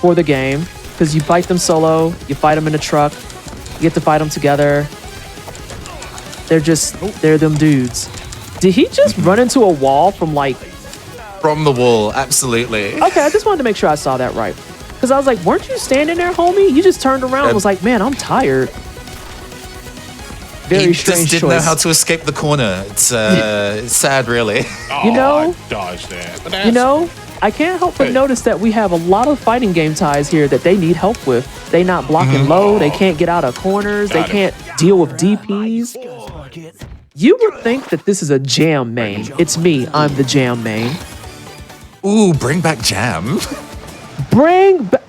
D: for the game. Because you fight them solo, you fight them in a truck, you get to fight them together. They're them dudes. Did he just run into a wall from like...
C: From the wall, absolutely.
D: Okay, I just wanted to make sure I saw that right. Because I was like, weren't you standing there, homie? You just turned around and was like, man, I'm tired. Very
C: he
D: strange
C: just didn't
D: choice.
C: know how to escape the corner. It's sad, really.
D: You know,
B: I dodged that. But
D: You know, I can't help but notice that we have a lot of fighting game ties here that they need help with. They not blocking low. They can't get out of corners. They can't deal with DPs. You would think that this is a jam main. It's me. I'm the jam main.
C: Ooh, bring back Jam.
D: Bring back...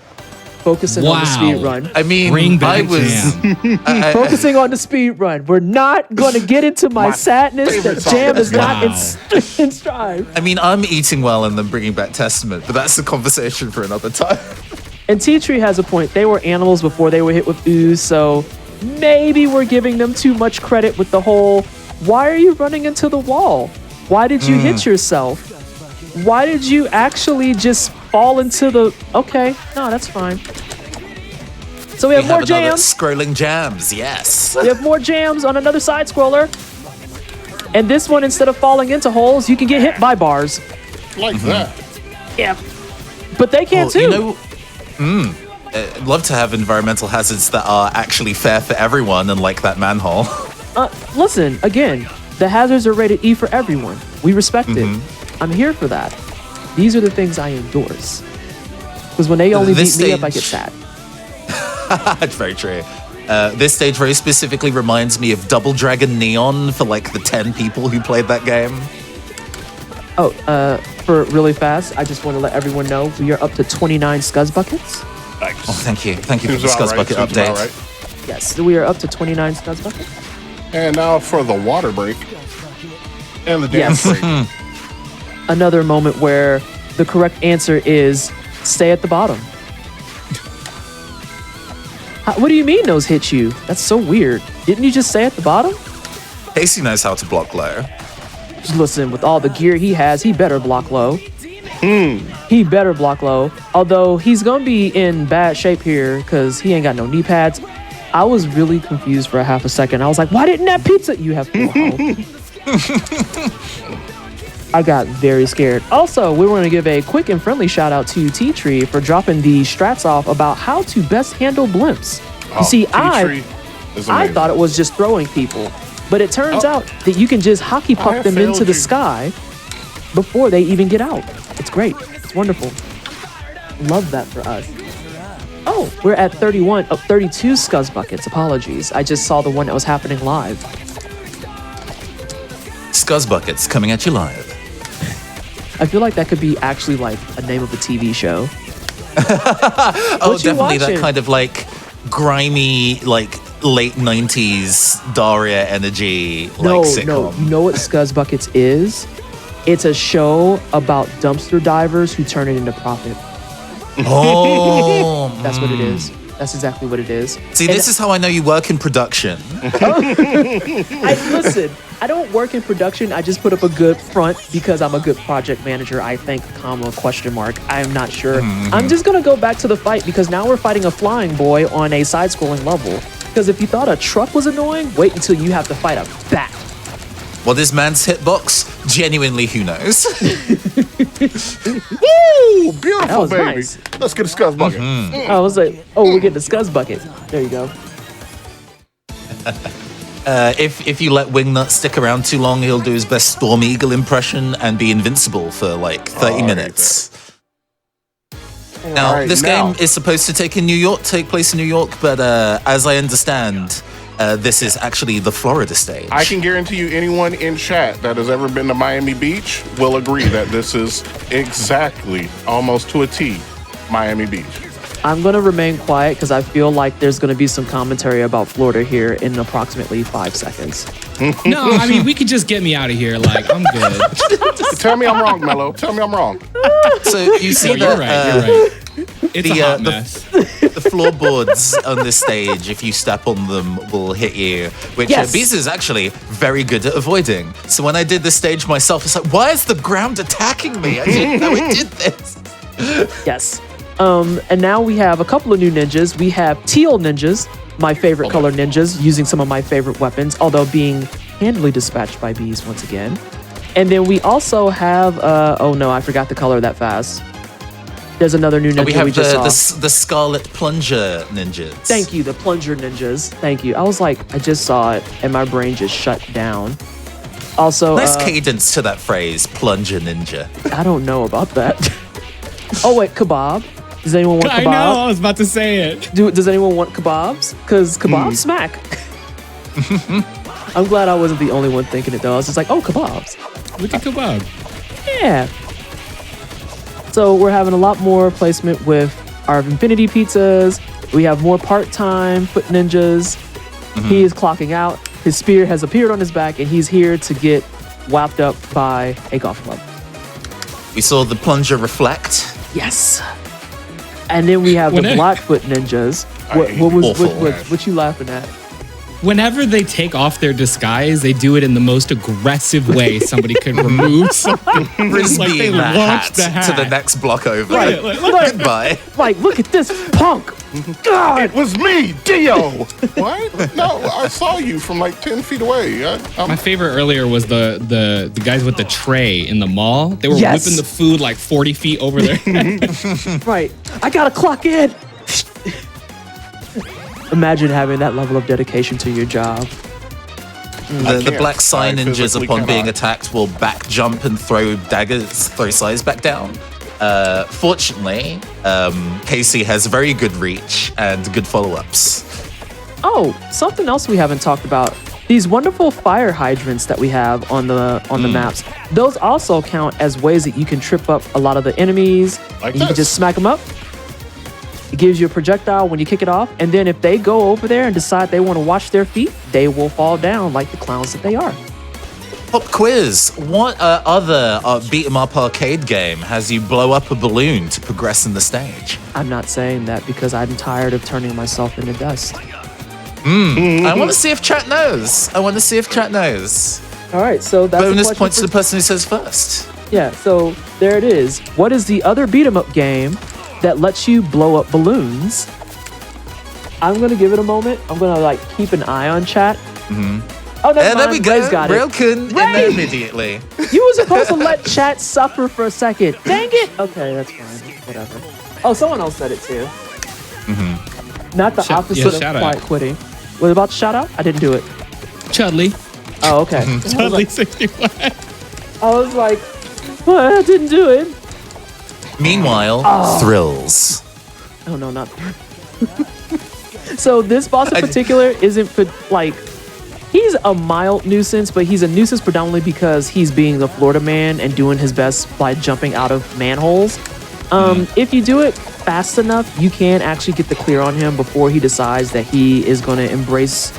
D: Focusing on the
A: Wow.
D: speed run.
C: I mean,
A: Bring back
C: I was...
A: Jam.
D: Focusing on the speed run. We're not going to get into my sadness that
B: favorite song.
D: jam is not
A: Wow.
D: in stride.
C: I mean, I'm eating well and then bringing back Testament, but that's a conversation for another time.
D: And T-Tree has a point. They were animals before they were hit with ooze, so maybe we're giving them too much credit with the whole, why are you running into the wall? Why did you hit yourself? Why did you actually just fall into the... Okay, no, that's fine. So we have more
C: another
D: jams.
C: scrolling jams, yes.
D: We have more jams on another side scroller. And this one, instead of falling into holes, you can get hit by bars.
B: like that.
D: Yeah. But they can too.
C: You know, I'd love to have environmental hazards that are actually fair for everyone, and like that manhole.
D: Listen, again, the hazards are rated E for everyone. We respect it. I'm here for that. These are the things I endorse. Because when they only beat
C: This
D: me up, I get
C: stage-
D: sad.
C: That's very true. This stage very specifically reminds me of Double Dragon Neon for like the 10 people who played that game.
D: Oh, for really fast, I just want to let everyone know we are up to 29 Scuzz buckets.
B: Nice.
C: Oh, thank you. Thank you for
B: Seems
C: the
B: about
C: Scuzz
B: right,
C: Bucket
B: seems
C: update.
B: about right.
D: Yes, we are up to 29 Scuzz buckets.
B: And now for the water break. And the dance
D: Yes.
B: break.
D: Another moment where the correct answer is stay at the bottom. What do you mean those hit you? That's so weird. Didn't you just stay at the bottom?
C: Casey knows how to block low.
D: Listen, with all the gear he has, he better block low. He better block low. Although he's gonna be in bad shape here because he ain't got no knee pads. I was really confused for a half a second. I was like, why didn't that pizza? You have to. I got very scared. Also, we want to give a quick and friendly shout out to T-Tree for dropping the strats off about how to best handle blimps. You see, I thought it was just throwing people, but it turns out that you can just hockey puck
B: have
D: them into
B: failed
D: the
B: you.
D: sky before they even get out. It's great. It's wonderful. Love that for us. Oh, we're at 32 Scuzz buckets. Apologies. I just saw the one that was happening live.
C: Scuzz Buckets coming at you live.
D: I feel like that could be actually like a name of a TV show.
C: Oh,
D: What you
C: definitely that
D: watching?
C: kind of like grimy, like late 90s Daria energy, like
D: No,
C: sitcom.
D: no. You know what Scuzz buckets is? It's a show about dumpster divers who turn it into profit.
C: Oh,
D: That's what it is. That's exactly what it is.
C: See, this is how I know you work in production.
D: Listen, I don't work in production. I just put up a good front because I'm a good project manager, I think, comma, question mark. I am not sure. I'm just going to go back to the fight because now we're fighting a flying boy on a side-scrolling level. Because if you thought a truck was annoying, wait until you have to fight a bat.
C: Well, this man's hitbox, genuinely, who knows?
B: Woo! Beautiful,
D: was
B: baby.
D: nice.
B: Let's get a scuzz bucket.
D: I was like, oh, we're getting the scuzz bucket. There you go.
C: If you let Wingnut stick around too long, he'll do his best Storm Eagle impression and be invincible for like 30 minutes. Now,
B: Alright,
C: this
B: now-
C: game is supposed to take place in New York, but as I understand, this is actually the Florida stage.
B: I can guarantee you anyone in chat that has ever been to Miami Beach will agree that this is exactly, almost to a T, Miami Beach.
D: I'm going to remain quiet because I feel like there's going to be some commentary about Florida here in approximately 5 seconds.
A: No, I mean, we could just get me out of here. Like, I'm good.
B: Tell me I'm wrong, Mello. Tell me I'm wrong.
C: So you see
A: No, you're
C: that
A: right. You're right. It's
C: the,
A: a hot
C: the-
A: mess.
C: the floorboards on this stage, if you step on them, will hit you, which
D: Yes.
C: Beast is actually very good at avoiding. So when I did this stage myself, it's like, why is the ground attacking me? I didn't know it did this.
D: Yes. And now we have a couple of new ninjas. We have teal ninjas, my favorite color ninjas, using some of my favorite weapons, although being handily dispatched by bees once again. And then we also have, oh no, I forgot the color that fast. There's another new ninja
C: We have
D: just saw.
C: the Scarlet Plunger ninjas.
D: Thank you, the plunger ninjas. Thank you. I was like, I just saw it and my brain just shut down. Also,
C: Nice cadence to that phrase, Plunger Ninja.
D: I don't know about that. Oh wait, kebab. Does anyone want
A: I
D: kebab?
A: know. I was about to say it.
D: Does anyone want kebabs? Because kebabs smack. I'm glad I wasn't the only one thinking it though. I was just like, oh, kebabs.
A: Look at kebab.
D: Yeah. So we're having a lot more placement with our Infinity Pizzas. We have more part-time foot ninjas. He is clocking out. His spear has appeared on his back, and he's here to get whapped up by a golf club.
C: We saw the Plunger reflect.
D: Yes. And then we have the
A: When I-
D: Blackfoot ninjas.
B: I
D: What,
B: hate
D: what was
C: awful.
D: what you laughing at?
A: Whenever they take off their disguise, they do it in the most aggressive way somebody could remove something. It's like they
C: Frisbeeing that
A: launched the
C: hat to the
A: hat.
C: next block over.
A: Right, like,
C: Goodbye.
D: Like, look at this punk. God.
B: It was me, Dio. What? No, I saw you from like 10 feet away.
A: My favorite earlier was the guys with the tray in the mall. They were
D: Yes.
A: whipping the food like 40 feet over there.
D: Right. I gotta clock in. Imagine having that level of dedication to your job.
C: The
B: can't.
C: black sign
B: I
C: ninjas,
B: physically
C: upon being
B: cannot.
C: attacked, will back jump and throw sides back down. Fortunately, Casey has very good reach and good follow-ups.
D: Oh, something else we haven't talked about. These wonderful fire hydrants that we have on the maps. Those also count as ways that you can trip up a lot of the enemies.
B: Like
D: and you can
B: this.
D: just smack them up. It gives you a projectile when you kick it off. And then if they go over there and decide they want to wash their feet, they will fall down like the clowns that they are.
C: Pop quiz. What other beat 'em up arcade game has you blow up a balloon to progress in the stage?
D: I'm not saying that because I'm tired of turning myself into dust.
C: I want to see if chat knows. All
D: right, so that's a
C: Bonus
D: question
C: points to
D: for-
C: the person who says first.
D: Yeah, so there it is. What is the other beat 'em up game that lets you blow up balloons? I'm gonna give it a moment. I'm gonna like keep an eye on chat. Oh, never
C: Yeah, there we
D: mind.
C: go.
D: Ray's got it.
C: Railkin in
D: Ray!
C: there immediately.
D: You were supposed to let chat suffer for a second. Dang it. Okay, that's fine. Whatever. Oh, someone else said it too. Not the opposite of
A: shout out.
D: quiet quitting. What about the shout out? I didn't do it.
A: Chudley.
D: Oh, okay.
A: Chudley 61.
D: I was like, what? I didn't do it.
C: Meanwhile, thrills.
D: Oh no, not. So this boss in particular isn't like, he's a mild nuisance, but he's a nuisance predominantly because he's being the Florida man and doing his best by jumping out of manholes. If you do it fast enough, you can actually get the clear on him before he decides that he is going to embrace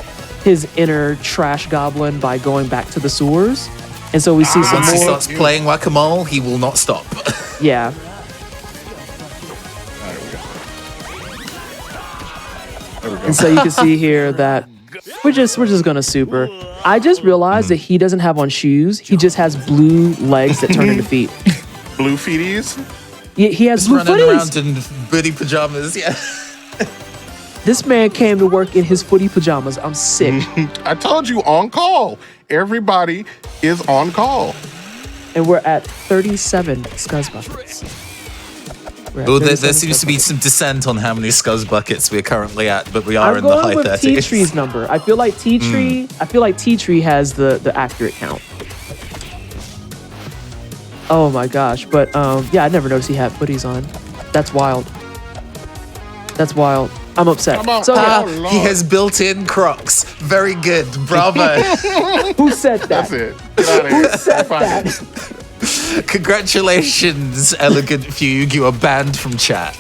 D: his inner trash goblin by going back to the sewers. And so we see some
C: Once he
D: more.
C: starts playing whack-a-mole, he will not stop.
D: Yeah.
B: There we go.
D: And so you can see here that we're just gonna super. I just realized that he doesn't have on shoes. He just has blue legs that turn into feet.
B: Blue feeties.
D: He has
C: Just
D: blue
C: running
D: footies.
C: around in booty pajamas, yeah.
D: This man came to work in his footy pajamas. I'm sick.
B: I told you, on call. Everybody is on call.
D: And we're at 37 scuzz buckets. We're at
C: Well, there
D: 37
C: seems
D: scuzz
C: to be
D: buckets.
C: some descent on how many scuzz buckets we're currently at, but we are
D: I'm
C: in the high
D: going with
C: 30s.
D: T Tree's number. I feel like T Tree. I feel like T Tree has the accurate count. Oh my gosh! But yeah, I never noticed he had footies on. That's wild. That's wild. I'm upset.
B: Come on.
D: So yeah,
B: Oh, Lord.
C: He has built-in Crocs. Very good. Bravo.
D: who said that?
B: That's it. Get out of here.
D: Said
B: Fine.
D: that?
C: Congratulations, Elegant Fugue. You are banned from chat.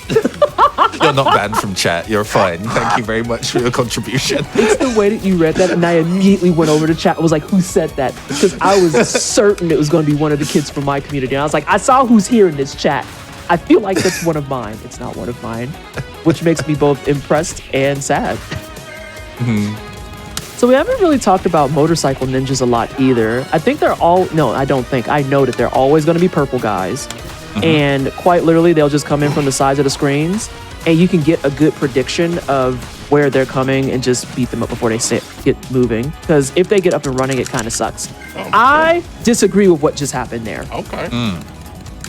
C: You're not banned from chat. You're fine. Thank you very much for your contribution.
D: It's the way that you read that, and I immediately went over to chat and was like, who said that? Because I was certain it was going to be one of the kids from my community. And I was like, I saw who's here in this chat. I feel like that's one of mine. It's not one of mine, which makes me both impressed and sad. So we haven't really talked about motorcycle ninjas a lot either. I think they're all, no, I don't think. I know that they're always going to be purple guys. And quite literally, they'll just come in from the sides of the screens. And you can get a good prediction of where they're coming and just beat them up before they get moving. Because if they get up and running, it kind of sucks. I disagree with what just happened there.
B: Okay.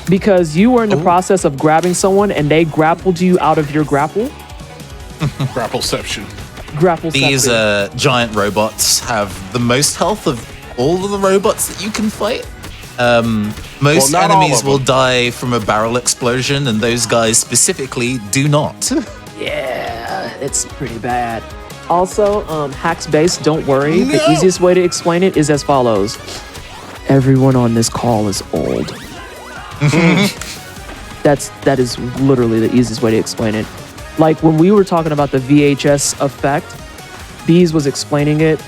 D: Because you were in the process of grabbing someone and they grappled you out of your grapple.
B: Grappleception.
D: Grapple
C: These
D: separate.
C: giant robots have the most health of all of the robots that you can fight. Most
B: Well, not all
C: enemies
B: of
C: will
B: them.
C: die from a barrel explosion, and those guys specifically do not.
D: Yeah, it's pretty bad. Also, hacks base, don't worry.
B: No.
D: The easiest way to explain it is as follows. Everyone on this call is old. That is literally the easiest way to explain it. Like when we were talking about the VHS effect, Bees was explaining it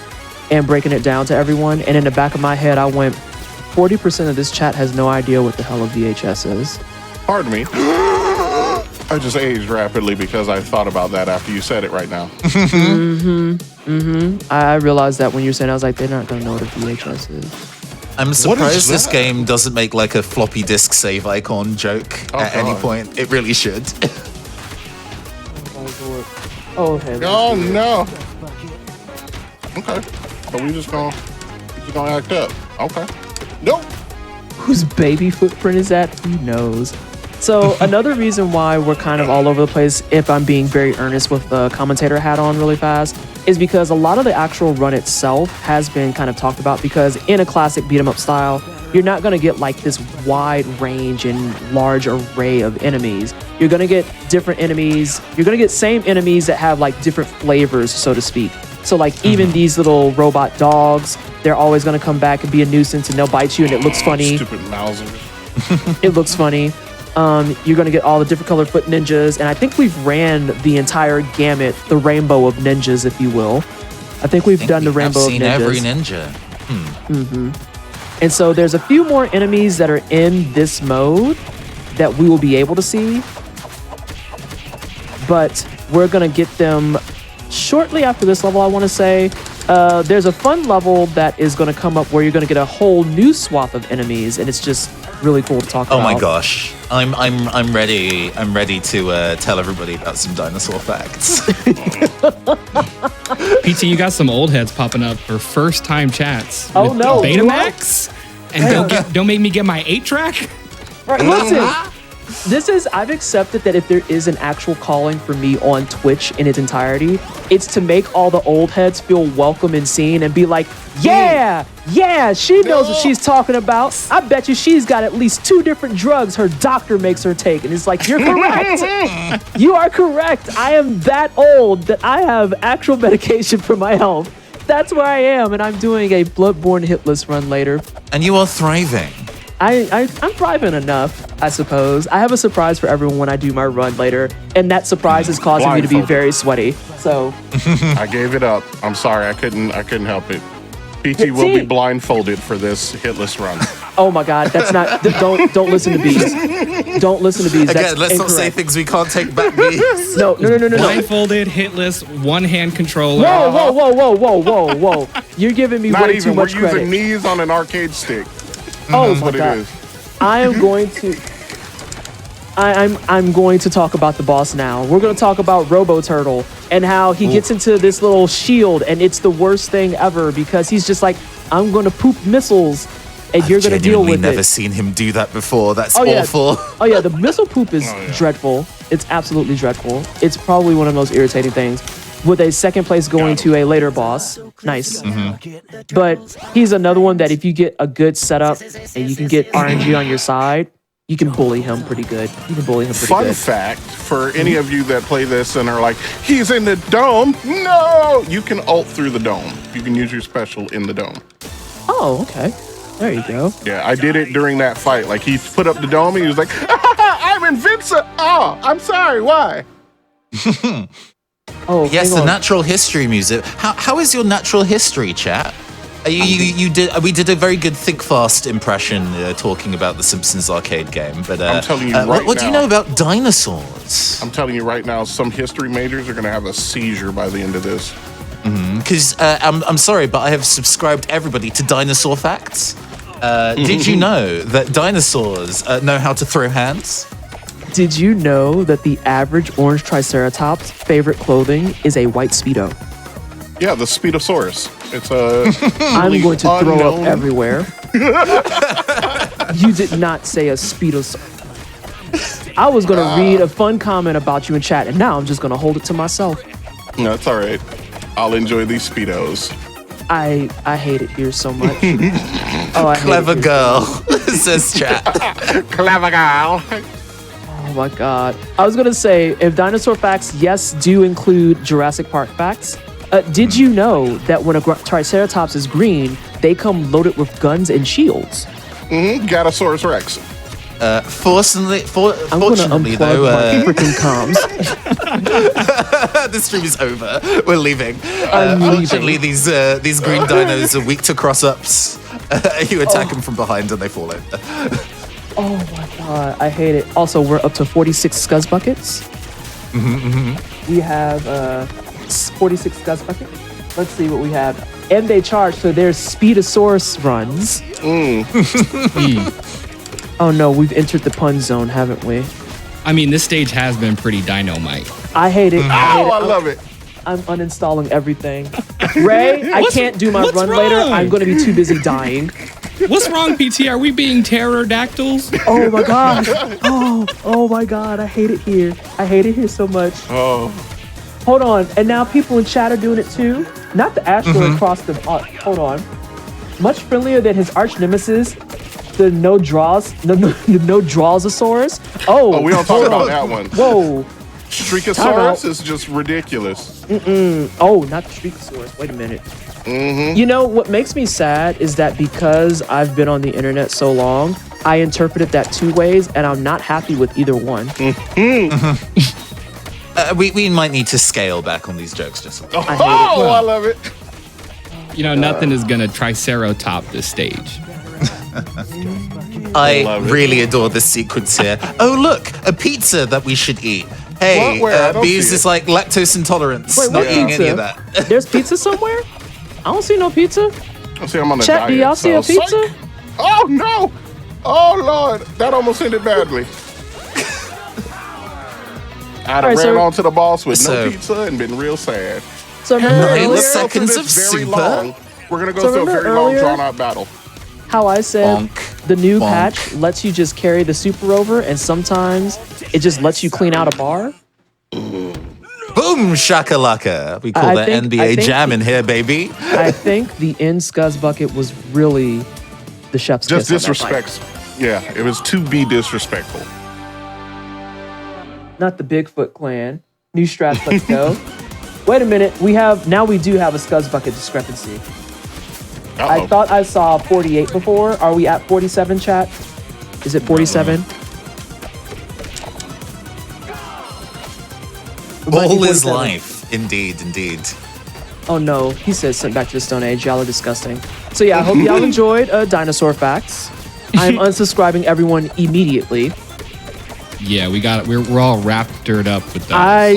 D: and breaking it down to everyone. And in the back of my head, I went, 40% of this chat has no idea what the hell a VHS is.
B: Pardon me. I just aged rapidly because I thought about that after you said it right now.
D: I realized that when you were saying, I was like, they're not going to know what a VHS is.
C: I'm surprised this
B: that?
C: game doesn't make like a floppy disk save icon joke at any
B: God.
C: point. It really should.
D: Oh, okay.
B: Oh no. Okay. So we just gonna act up. Okay. Nope.
D: Whose baby footprint is that? Who knows? So another reason why we're kind of all over the place, if I'm being very earnest with the commentator hat on really fast, is because a lot of the actual run itself has been kind of talked about, because in a classic beat 'em up style, you're not going to get like this wide range and large array of enemies. You're going to get different enemies. You're going to get same enemies that have like different flavors, so to speak. So like even these little robot dogs, they're always going to come back and be a nuisance, and they'll bite you and it looks funny.
B: Stupid Mausers.
D: It looks funny. You're going to get all the different colored foot ninjas. And I think we've ran the entire gamut, the rainbow of ninjas, if you will. I think we've done the rainbow of
C: I've seen
D: ninjas.
C: every ninja.
D: And so there's a few more enemies that are in this mode that we will be able to see. But we're going to get them shortly after this level, I want to say. There's a fun level that is going to come up where you're going to get a whole new swath of enemies, and it's just really cool to talk about.
C: Oh my gosh. I'm ready. I'm ready to tell everybody about some dinosaur facts.
A: PT, you got some old heads popping up for first time chats.
D: Oh,
A: with
D: no.
A: Betamax? And don't make me get my 8-track?
D: Right, listen. I've accepted that if there is an actual calling for me on Twitch in its entirety, it's to make all the old heads feel welcome and seen and be like, yeah, she knows what she's talking about. I bet you she's got at least 2 different drugs her doctor makes her take. And it's like, you're correct. You are correct. I am that old that I have actual medication for my health. That's where I am, and I'm doing a Bloodborne hit list run later.
C: And you are thriving.
D: I'm thriving enough, I suppose. I have a surprise for everyone when I do my run later, and that surprise is causing me to be
B: Blindfolded.
D: very sweaty. So
B: I gave it up. I'm sorry. I couldn't help it. PT will be blindfolded for this hitless run.
D: Oh my God, that's not. Don't listen to bees. Don't listen to bees. That's
C: Again, let's not say
D: incorrect.
C: things we can't take back. Bees.
D: No.
A: Blindfolded, hitless, one-hand controller.
D: Whoa! You're giving me
B: Not
D: way
B: even.
D: too much
B: We're
D: credit.
B: using knees on an arcade stick.
D: Oh
B: That's
D: my
B: what
D: God.
B: it is.
D: I am going to. I'm going to talk about the boss now. We're going to talk about Robo Turtle and how he gets into this little shield, and it's the worst thing ever because he's just like, I'm going to poop missiles, and you're going to deal with
C: I've never
D: it.
C: seen him do that before. That's
D: Oh, yeah.
C: awful.
D: Oh yeah, the missile poop is dreadful. It's absolutely dreadful. It's probably one of the most irritating things. With a second place going to a later boss. Nice. But he's another one that if you get a good setup and you can get RNG on your side, you can bully him pretty good.
B: Fun fact for any of you that play this and are like, he's in the dome. No, you can ult through the dome. You can use your special in the dome.
D: Oh, okay. There you go.
B: Yeah, I did it during that fight. Like he put up the dome and he was like, I'm invincible. Oh, I'm sorry. Why?
D: Oh,
C: Yes,
D: hang
C: the
D: on.
C: natural history music. How is your natural history, chat? We did a very good Think Fast impression talking about the Simpsons arcade game. But
B: I'm telling you
C: what do you
B: now.
C: know about dinosaurs?
B: I'm telling you right now, some history majors are going to have a seizure by the end of this.
C: Because I'm sorry, but I have subscribed everybody to Dinosaur Facts. Did you know that dinosaurs know how to throw hands?
D: Did you know that the average orange triceratops' favorite clothing is a white Speedo?
B: Yeah, the Speedosaurus. It's a.
D: I'm going to throw up
B: unknown-
D: everywhere. You did not say a Speedo. I was going to read a fun comment about you in chat, and now I'm just going to hold it to myself.
B: No, it's all right. I'll enjoy these Speedos.
D: I hate it here so much. Oh, I hate
C: Clever
D: it here.
C: girl, says chat.
B: Clever girl.
D: Oh my God. I was going to say, if dinosaur facts, yes, do include Jurassic Park facts. Did you know that when a Triceratops is green, they come loaded with guns and shields?
B: Gatosaurus Rex.
D: I'm going to
C: Fortunately,
D: unplug
C: though,
D: my freaking comms.
C: the stream is over. We're leaving.
D: I'm
C: Fortunately,
D: leaving.
C: these green dinos are weak to cross-ups. You attack them from behind and they fall over.
D: Oh my God, I hate it. Also, we're up to 46 Scuzz buckets. We have 46 Scuzz buckets. Let's see what we have. And they charge, so there's Speedosaurus runs. Oh no, we've entered the pun zone, haven't we?
A: I mean, this stage has been pretty dynamite.
D: I hate it.
B: Oh, I love it.
D: I'm uninstalling everything. Ray, I can't do my
A: what's
D: run later.
A: wrong?
D: I'm going to be too busy dying.
A: What's wrong, PT? Are we being pterodactyls?
D: Oh my God. Oh my God. I hate it here. I hate it here so much.
B: Oh,
D: Hold on. And now people in chat are doing it too. Not the asteroid across the. Hold on. Much friendlier than his arch nemesis, the no Drawsosaurus. Oh,
B: we don't talk
D: hold
B: about
D: on.
B: that one.
D: Whoa.
B: Streakosaurus is just ridiculous.
D: Oh, not the Streakosaurus. Wait a minute. You know, what makes me sad is that because I've been on the internet so long, I interpreted that two ways, and I'm not happy with either one.
C: We might need to scale back on these jokes just a little.
B: I love it.
A: You know, nothing is gonna triceratop this stage.
C: I
B: love it.
C: really adore this sequence here. Oh, look, a pizza that we should eat. Hey,
B: What? Where? I don't
C: Bees
B: see
C: is
B: it.
C: like lactose intolerance.
D: Wait,
C: Not
D: what
C: eating
D: pizza?
C: any of that.
D: There's pizza somewhere? I don't see no pizza.
B: See, I'm on the
D: Chat,
B: diet.
D: do y'all see a
B: so
D: pizza?
B: psych. Oh no! Oh Lord, that almost ended badly. I'd have
D: Alright,
B: ran
D: so-
B: on to the boss with
C: So-
B: no pizza and been real sad.
D: So remember
C: Nine
D: earlier
C: seconds of
B: very
C: super.
B: long. We're gonna go
D: So
B: through a
D: remember
B: very long,
D: earlier-
B: drawn-out battle.
D: how I said
C: Bonk.
D: the new
C: Bonk.
D: patch lets you just carry the super over, and sometimes it just lets you clean out a bar?
C: Boom shakalaka. We call
D: I
C: that
D: think-
C: NBA
D: I think
C: Jam
D: the-
C: in here, baby.
D: I think the in Scuzz bucket was really the chef's
B: Just
D: kiss on that fight.
B: disrespects. Yeah, it was to be disrespectful.
D: Not the Bigfoot clan. New strats, let's go. Wait a minute, we do have a Scuzz bucket discrepancy. I
B: Uh-oh.
D: thought I saw 48 before. Are we at 47, chat? Is it 47?
C: All is life. Indeed, indeed.
D: Oh no, he says sent back to the Stone Age. Y'all are disgusting. So yeah, I hope y'all enjoyed Dinosaur Facts. I'm unsubscribing everyone immediately.
A: Yeah, we got it. We're all raptured up with that.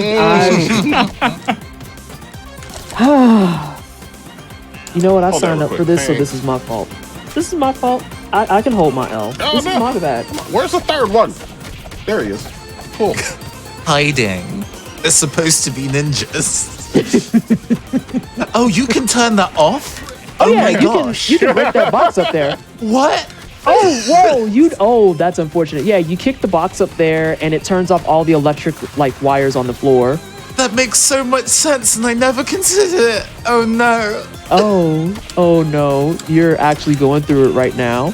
D: You know what? I
B: Hold
D: signed
B: on
D: up
B: real
D: for
B: quick.
D: this, so this is my fault. This is my fault. I can hold my L.
B: Oh,
D: This
B: no.
D: is my bad.
B: Where's the third one? There he is. Cool.
C: Hiding. They're supposed to be ninjas. Oh, you can turn that off?
D: Oh, yeah,
C: my
D: you
C: gosh.
D: can break that box up there.
C: What?
D: Oh, whoa, that's unfortunate. Yeah, you kick the box up there and it turns off all the electric like wires on the floor.
C: That makes so much sense and I never considered it. Oh no.
D: Oh no, you're actually going through it right now.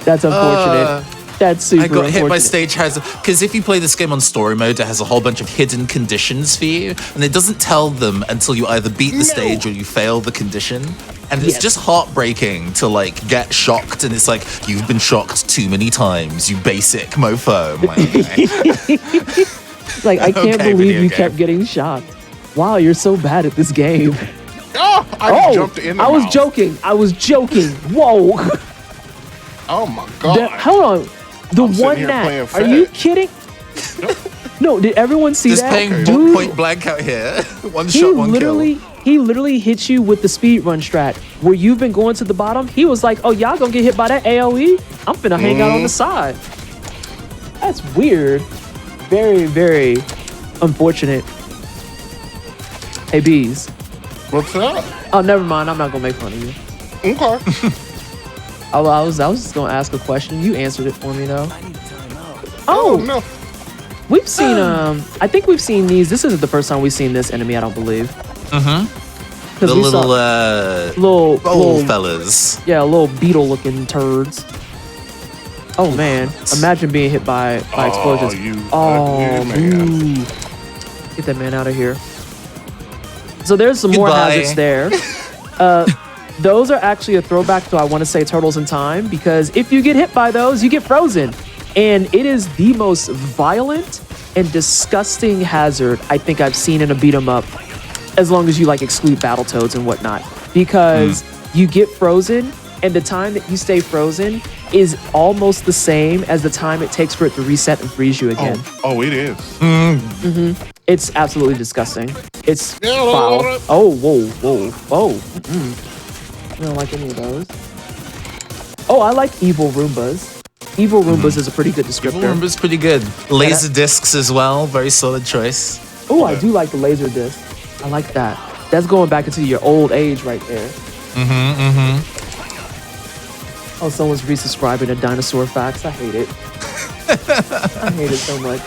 D: That's unfortunate. That's super
C: I got hit by
D: unfortunate.
C: stage hazard because if you play this game on story mode, it has a whole bunch of hidden conditions for you, and it doesn't tell them until you either beat the stage or you fail the condition. And it's
D: Yes.
C: just heartbreaking to like get shocked, and it's like you've been shocked too many times, you basic mofo. I'm like, okay.
D: Like, I can't
C: Okay,
D: believe
C: video
D: you
C: game.
D: kept getting shocked. Wow, you're so bad at this game.
B: Oh, I jumped in the
D: I was
B: mouth.
D: joking. Whoa.
B: Oh my god.
D: Hold on. The
B: I'm sitting
D: one
B: here
D: that.
B: playing
D: Are you
B: fetch.
D: kidding? No, did everyone see
C: Just
D: that?
C: playing
D: Dude,
C: point blank out here. One
D: he
C: shot, one
D: literally hit you with the speedrun strat where you've been going to the bottom. He was like, oh, y'all gonna get hit by that AoE? I'm finna hang out on the side. That's weird. Very, very unfortunate. Hey, Bees.
B: What's up?
D: Oh, never mind. I'm not gonna make fun of you.
B: Okay.
D: I was just gonna ask a question. You answered it for me though.
B: Oh
D: Oh,
B: no.
D: we've seen I think we've seen these. This isn't the first time we've seen this enemy, I don't believe.
C: The
D: Because we
C: little
D: saw
C: old
D: little
C: fellas.
D: yeah, little beetle-looking turds. Oh man, imagine being hit by explosions.
B: You
D: Oh,
B: ugly man.
D: ooh. Get that man out of here. So there's some more
C: Goodbye.
D: hazards there. Those are actually a throwback to, I want to say, Turtles in Time, because if you get hit by those, you get frozen. And it is the most violent and disgusting hazard I think I've seen in a beat 'em up, as long as you like exclude Battletoads and whatnot, because you get frozen and the time that you stay frozen is almost the same as the time it takes for it to reset and freeze you again.
B: Oh, it is.
D: It's absolutely disgusting. It's
B: Yeah,
D: foul.
B: well,
D: Oh, whoa. I don't like any of those. Oh, I like Evil Roombas. Evil Roombas is a pretty good descriptor.
C: Remember's pretty good. Laser discs as well. Very solid choice.
D: Oh, I do like the laser disc. I like that. That's going back into your old age right there. Oh, someone's resubscribing to Dinosaur Facts. I hate it. I hate it so much.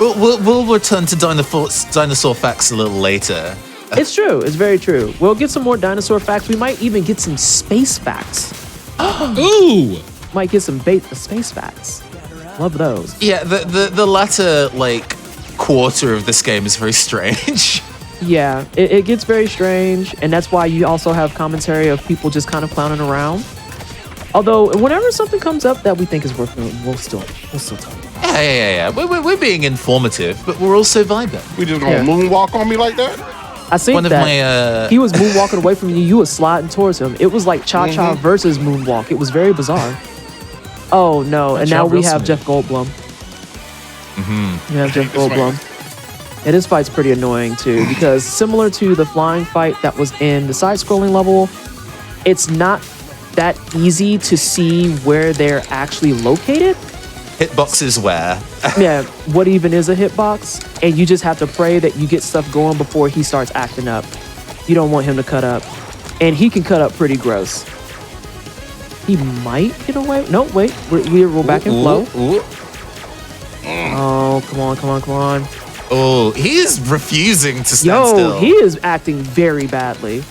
C: We'll return to dinosaur facts a little later.
D: It's true. It's very true. We'll get some more dinosaur facts. We might even get some space facts.
A: Ooh!
D: Might get some space facts. Love those.
C: Yeah, the latter like quarter of this game is very strange.
D: Yeah, it gets very strange, and that's why you also have commentary of people just kind of clowning around. Although, whenever something comes up that we think is worth noting, we'll still talk about it.
C: Yeah. We're being informative, but we're also vibing.
B: We just gonna
D: Yeah.
B: moonwalk on me like that?
D: I think
C: One of
D: that
C: my
D: he was moonwalking away from you. You was sliding towards him. It was like Cha-Cha versus Moonwalk. It was very bizarre. Oh no! And
C: Cha-Cha
D: now we
C: real
D: have
C: smooth.
D: Jeff Goldblum. We have Jeff
B: This
D: Goldblum. And this fight's pretty annoying too, because similar to the flying fight that was in the side-scrolling level, it's not that easy to see where they're actually located.
C: hitboxes where.
D: Yeah, what even is a hitbox? And you just have to pray that you get stuff going before he starts acting up. You don't want him to cut up. And he can cut up pretty gross. He might get away. No, wait. We're back in flow.
C: Ooh.
D: Oh, come on.
C: Oh, he is refusing to stand still.
D: Yo, he is acting very badly.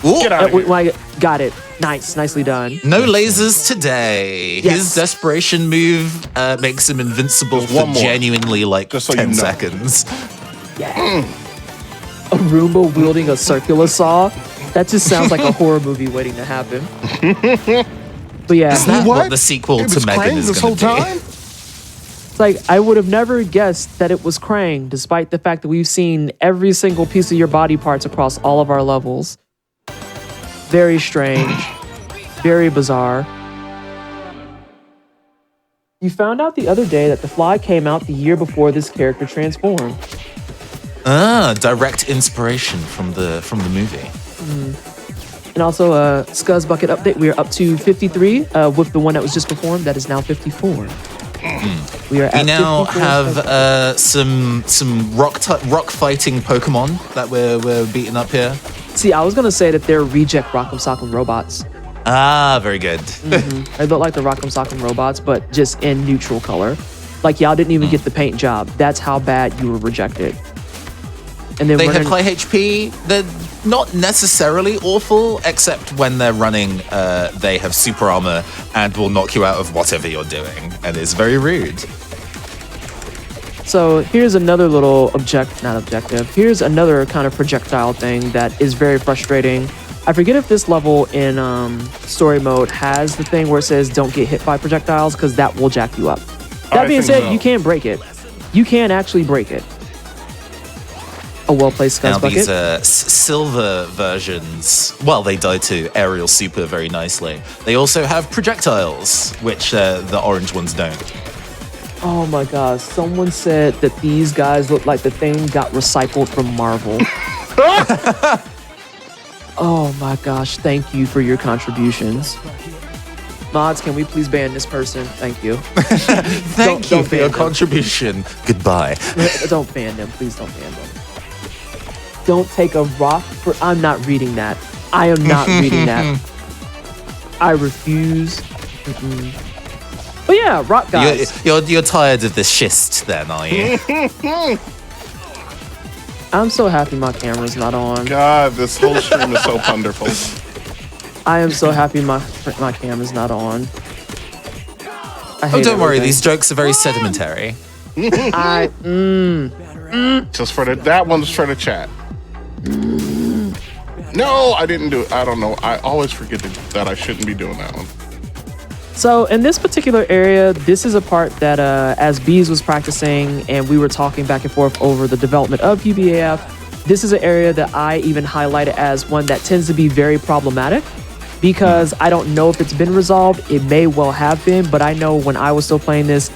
C: Ooh.
B: Get out of here.
D: Got it. Nicely done.
C: No lasers today.
D: Yes.
C: His desperation move makes him invincible
B: Just
C: for
B: one more.
C: genuinely like
B: Just so
C: 10
B: you know.
C: seconds.
D: Yeah. A Roomba wielding a circular saw. That just sounds like a horror movie waiting to happen. But yeah,
C: Is that
B: What?
C: what the sequel
B: It
C: to
B: was
C: Megan
B: Krang
C: is
B: this
C: going
B: whole
C: to be?
B: time?
D: It's like, I would have never guessed that it was Krang, despite the fact that we've seen every single piece of your body parts across all of our levels. Very strange. Very bizarre. You found out the other day that The Fly came out the year before this character transformed.
C: Direct inspiration from the movie.
D: And also a Scuzz Bucket update. We are up to 53 with the one that was just performed. That is now 54. We
C: now have some rock fighting Pokemon that we're beating up here.
D: See, I was gonna say that they're reject Rock'em Sock'em robots.
C: Ah, very good.
D: They look like the Rock'em Sock'em robots, but just in neutral color. Like y'all didn't even get the paint job. That's how bad you were rejected. And then
C: they have high HP. They're not necessarily awful, except when they're running, they have super armor and will knock you out of whatever you're doing, and it's very rude.
D: So here's another little here's another kind of projectile thing that is very frustrating. I forget if this level in story mode has the thing where it says don't get hit by projectiles, because that will jack you up. That being said, you can break it. You can actually break it. A well-placed Scuzz Bucket.
C: Now these silver versions, well, they die to aerial super very nicely. They also have projectiles, which the orange ones don't.
D: Oh my gosh, someone said that these guys look like the thing got recycled from Marvel. Oh my gosh, thank you for your contributions. Mods, can we please ban this person? Thank you.
C: Thank you for your contribution. Goodbye.
D: Don't ban them, please don't ban them. Don't take a rock for... I'm not reading that. I am not reading that. I refuse. But yeah, rock guys.
C: You're tired of this schist then, are you?
D: I'm so happy my camera's not on.
B: God, this whole stream is so wonderful.
D: I am so happy my camera's not on.
C: Don't worry, these jokes are very sedimentary.
B: Just for that one's for the chat. No, I didn't do it. I don't know. I always forget that I shouldn't be doing that one.
D: So in this particular area, this is a part that as Bees was practicing and we were talking back and forth over the development of PBAF, this is an area that I even highlighted as one that tends to be very problematic, because I don't know if it's been resolved. It may well have been, but I know when I was still playing this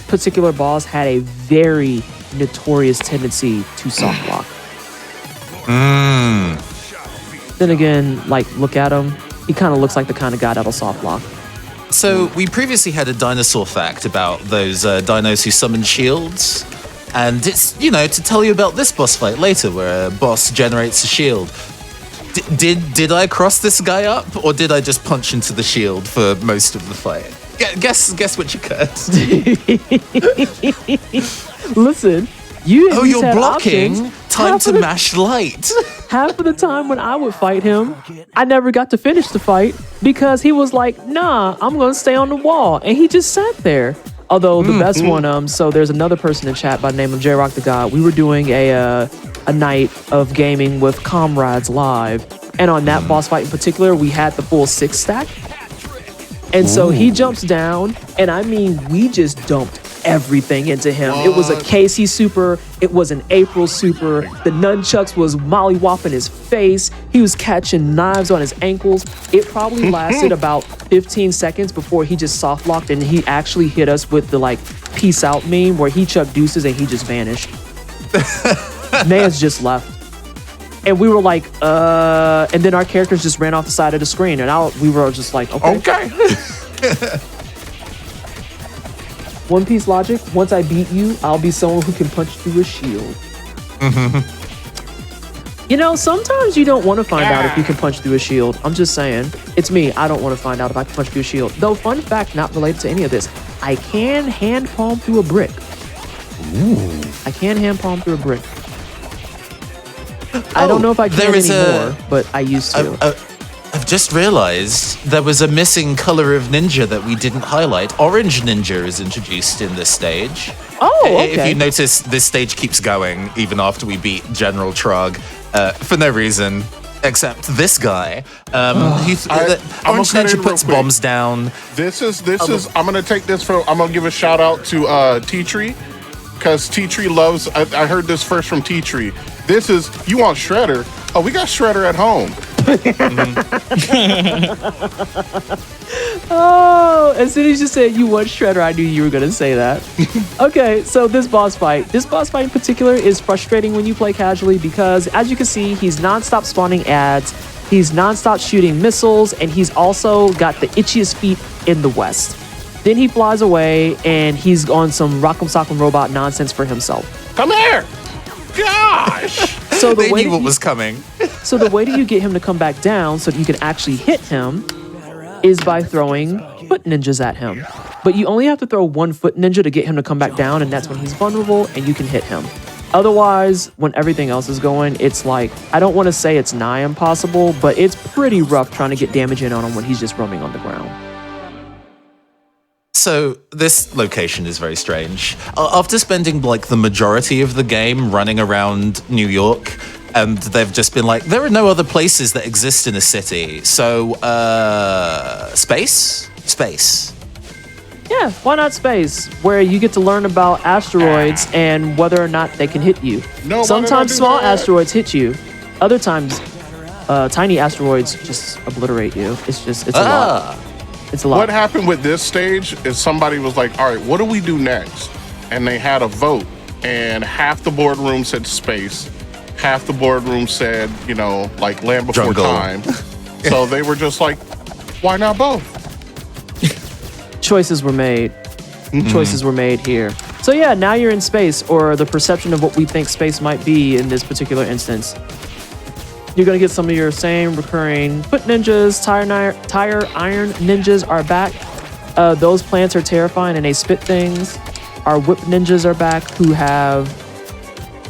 D: particular boss had a very notorious tendency to soft lock. Then again, like, look at him. He kind of looks like the kind of guy that'll soft lock.
C: So we previously had a dinosaur fact about those dinos who summon shields. And it's, to tell you about this boss fight later, where a boss generates a shield. Did I cross this guy up, or did I just punch into the shield for most of the fight? Guess which occurred.
D: Listen, you're
C: blocking.
D: Options.
C: Time to mash light.
D: Half of the time when I would fight him, I never got to finish the fight because he was like, nah, I'm going to stay on the wall. And he just sat there. Although the best one, so there's another person in chat by the name of J-Rock the God. We were doing a night of gaming with comrades live. And on that boss fight in particular, we had the full 6 stack. And so he jumps down, and I mean, we just dumped everything into him. It was a Casey super, it was an April super, the nunchucks was mollywopping his face, he was catching knives on his ankles. It probably lasted about 15 seconds before he just soft locked and he actually hit us with the like peace out meme where he chucked deuces and he just vanished. Man's just left. And we were like, and then our characters just ran off the side of the screen and we were just like, okay. One Piece logic, once I beat you, I'll be someone who can punch through a shield. Sometimes you don't want to find out if you can punch through a shield. I'm just saying. It's me. I don't want to find out if I can punch through a shield. Though, fun fact, not related to any of this, I can hand palm through a brick. I can hand palm through a brick. I don't know if I can anymore, but I used to.
C: I've just realized there was a missing color of ninja that we didn't highlight. Orange ninja is introduced in this stage.
D: Oh, okay.
C: If you notice, this stage keeps going even after we beat General Trog for no reason. Except this guy,
B: I'm
C: Orange
B: gonna cut
C: Ninja
B: in
C: puts
B: real quick.
C: bombs down.
B: This is. I'm gonna take this from. I'm gonna give a shout out to Tea Tree, because Tea Tree loves. I heard this first from Tea Tree. This is. You want Shredder? Oh, we got Shredder at home.
D: Oh, as soon as you said you want Shredder, I knew you were going to say that. Okay, so this boss fight in particular is frustrating when you play casually because, as you can see, he's nonstop spawning ads, he's nonstop shooting missiles, and he's also got the itchiest feet in the West. Then he flies away, and he's on some Rock'em Sock'em Robot nonsense for himself.
B: Come here. Gosh.
D: So
C: They knew what was coming.
D: So the way that you get him to come back down so that you can actually hit him is by throwing foot ninjas at him. But you only have to throw one foot ninja to get him to come back down, and that's when he's vulnerable and you can hit him. Otherwise, when everything else is going, it's like, I don't want to say it's nigh impossible, but it's pretty rough trying to get damage in on him when he's just roaming on the ground.
C: So this location is very strange. After spending like the majority of the game running around New York, and they've just been like, there are no other places that exist in a city. So, space? Space.
D: Yeah, why not space? Where you get to learn about asteroids and whether or not they can hit you.
B: No,
D: Sometimes small asteroids hit you. Other times, tiny asteroids just obliterate you. It's a lot. It's a lot.
B: What happened with this stage is somebody was like, all right, what do we do next? And they had a vote, and half the boardroom said space, half the boardroom said, like Land Before
C: Jungle.
B: Time. So they were just like, why not both?
D: Choices were made. Choices were made here. So yeah, now you're in space, or the perception of what we think space might be in this particular instance. You're gonna get some of your same recurring foot ninjas, tire iron ninjas are back. Those plants are terrifying and they spit things. Our whip ninjas are back who have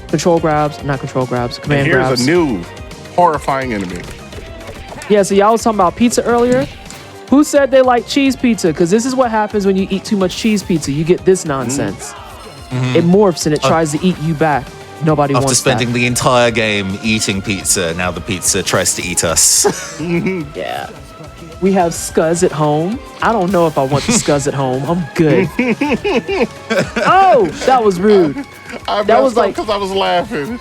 D: command grabs.
B: And here's a new horrifying enemy.
D: Yeah, so y'all was talking about pizza earlier. Who said they like cheese pizza? Because this is what happens when you eat too much cheese pizza. You get this nonsense. It morphs and it tries to eat you back. Nobody
C: After
D: wants
C: spending
D: that.
C: the entire game eating pizza, now the pizza tries to eat us.
D: Yeah. We have scuzz at home. I don't know if I want the scuzz at home. I'm good. Oh, that was rude.
B: That
D: was like-
B: because I was laughing.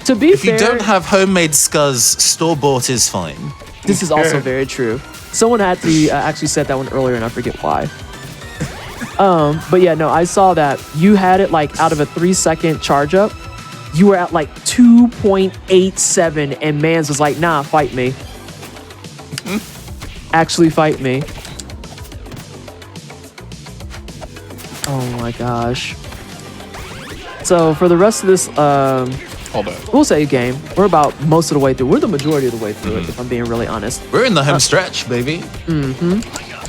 D: To be
C: If
D: fair,
C: you don't have homemade scuzz, store-bought is fine.
D: this is also very true. Someone actually said that one earlier, and I forget why. But yeah, no, I saw that. You had it like out of a 3-second charge up. You were at like 2.87, and Mans was like, nah, fight me. Actually fight me. Oh my gosh. So for the rest of this,
B: Hold on.
D: we'll say game. We're about most of the way through. We're the majority of the way through it, if I'm being really honest.
C: We're in the home stretch, baby.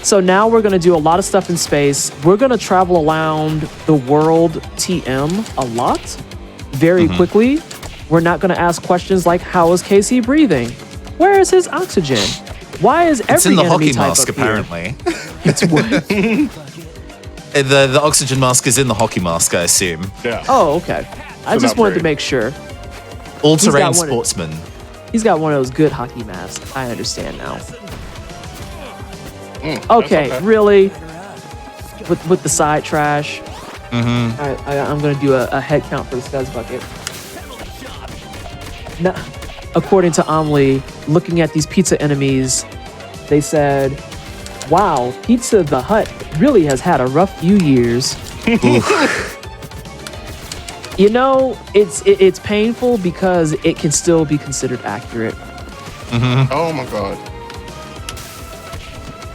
D: So now we're going to do a lot of stuff in space. We're going to travel around the world TM a lot, very quickly. We're not going to ask questions like, how is Casey breathing? Where is his oxygen? Why is every
C: It's in the
D: enemy
C: hockey
D: type
C: mask,
D: up here?
C: apparently.
D: It's what?
C: The oxygen mask is in the hockey mask, I assume.
B: Yeah.
D: Oh, okay. I
B: It's
D: just
B: an
D: wanted to
B: upgrade.
D: make sure.
C: All-terrain
D: He's got one-
C: sportsman.
D: He's got one of those good hockey masks. I understand now.
B: That's
D: Okay, really? With the side trash? I'm going to do a head count for the Scuzz bucket. Now, according to Omli, looking at these pizza enemies, they said, wow, Pizza the Hut really has had a rough few years. You know, it's painful because it can still be considered accurate.
B: Oh my God.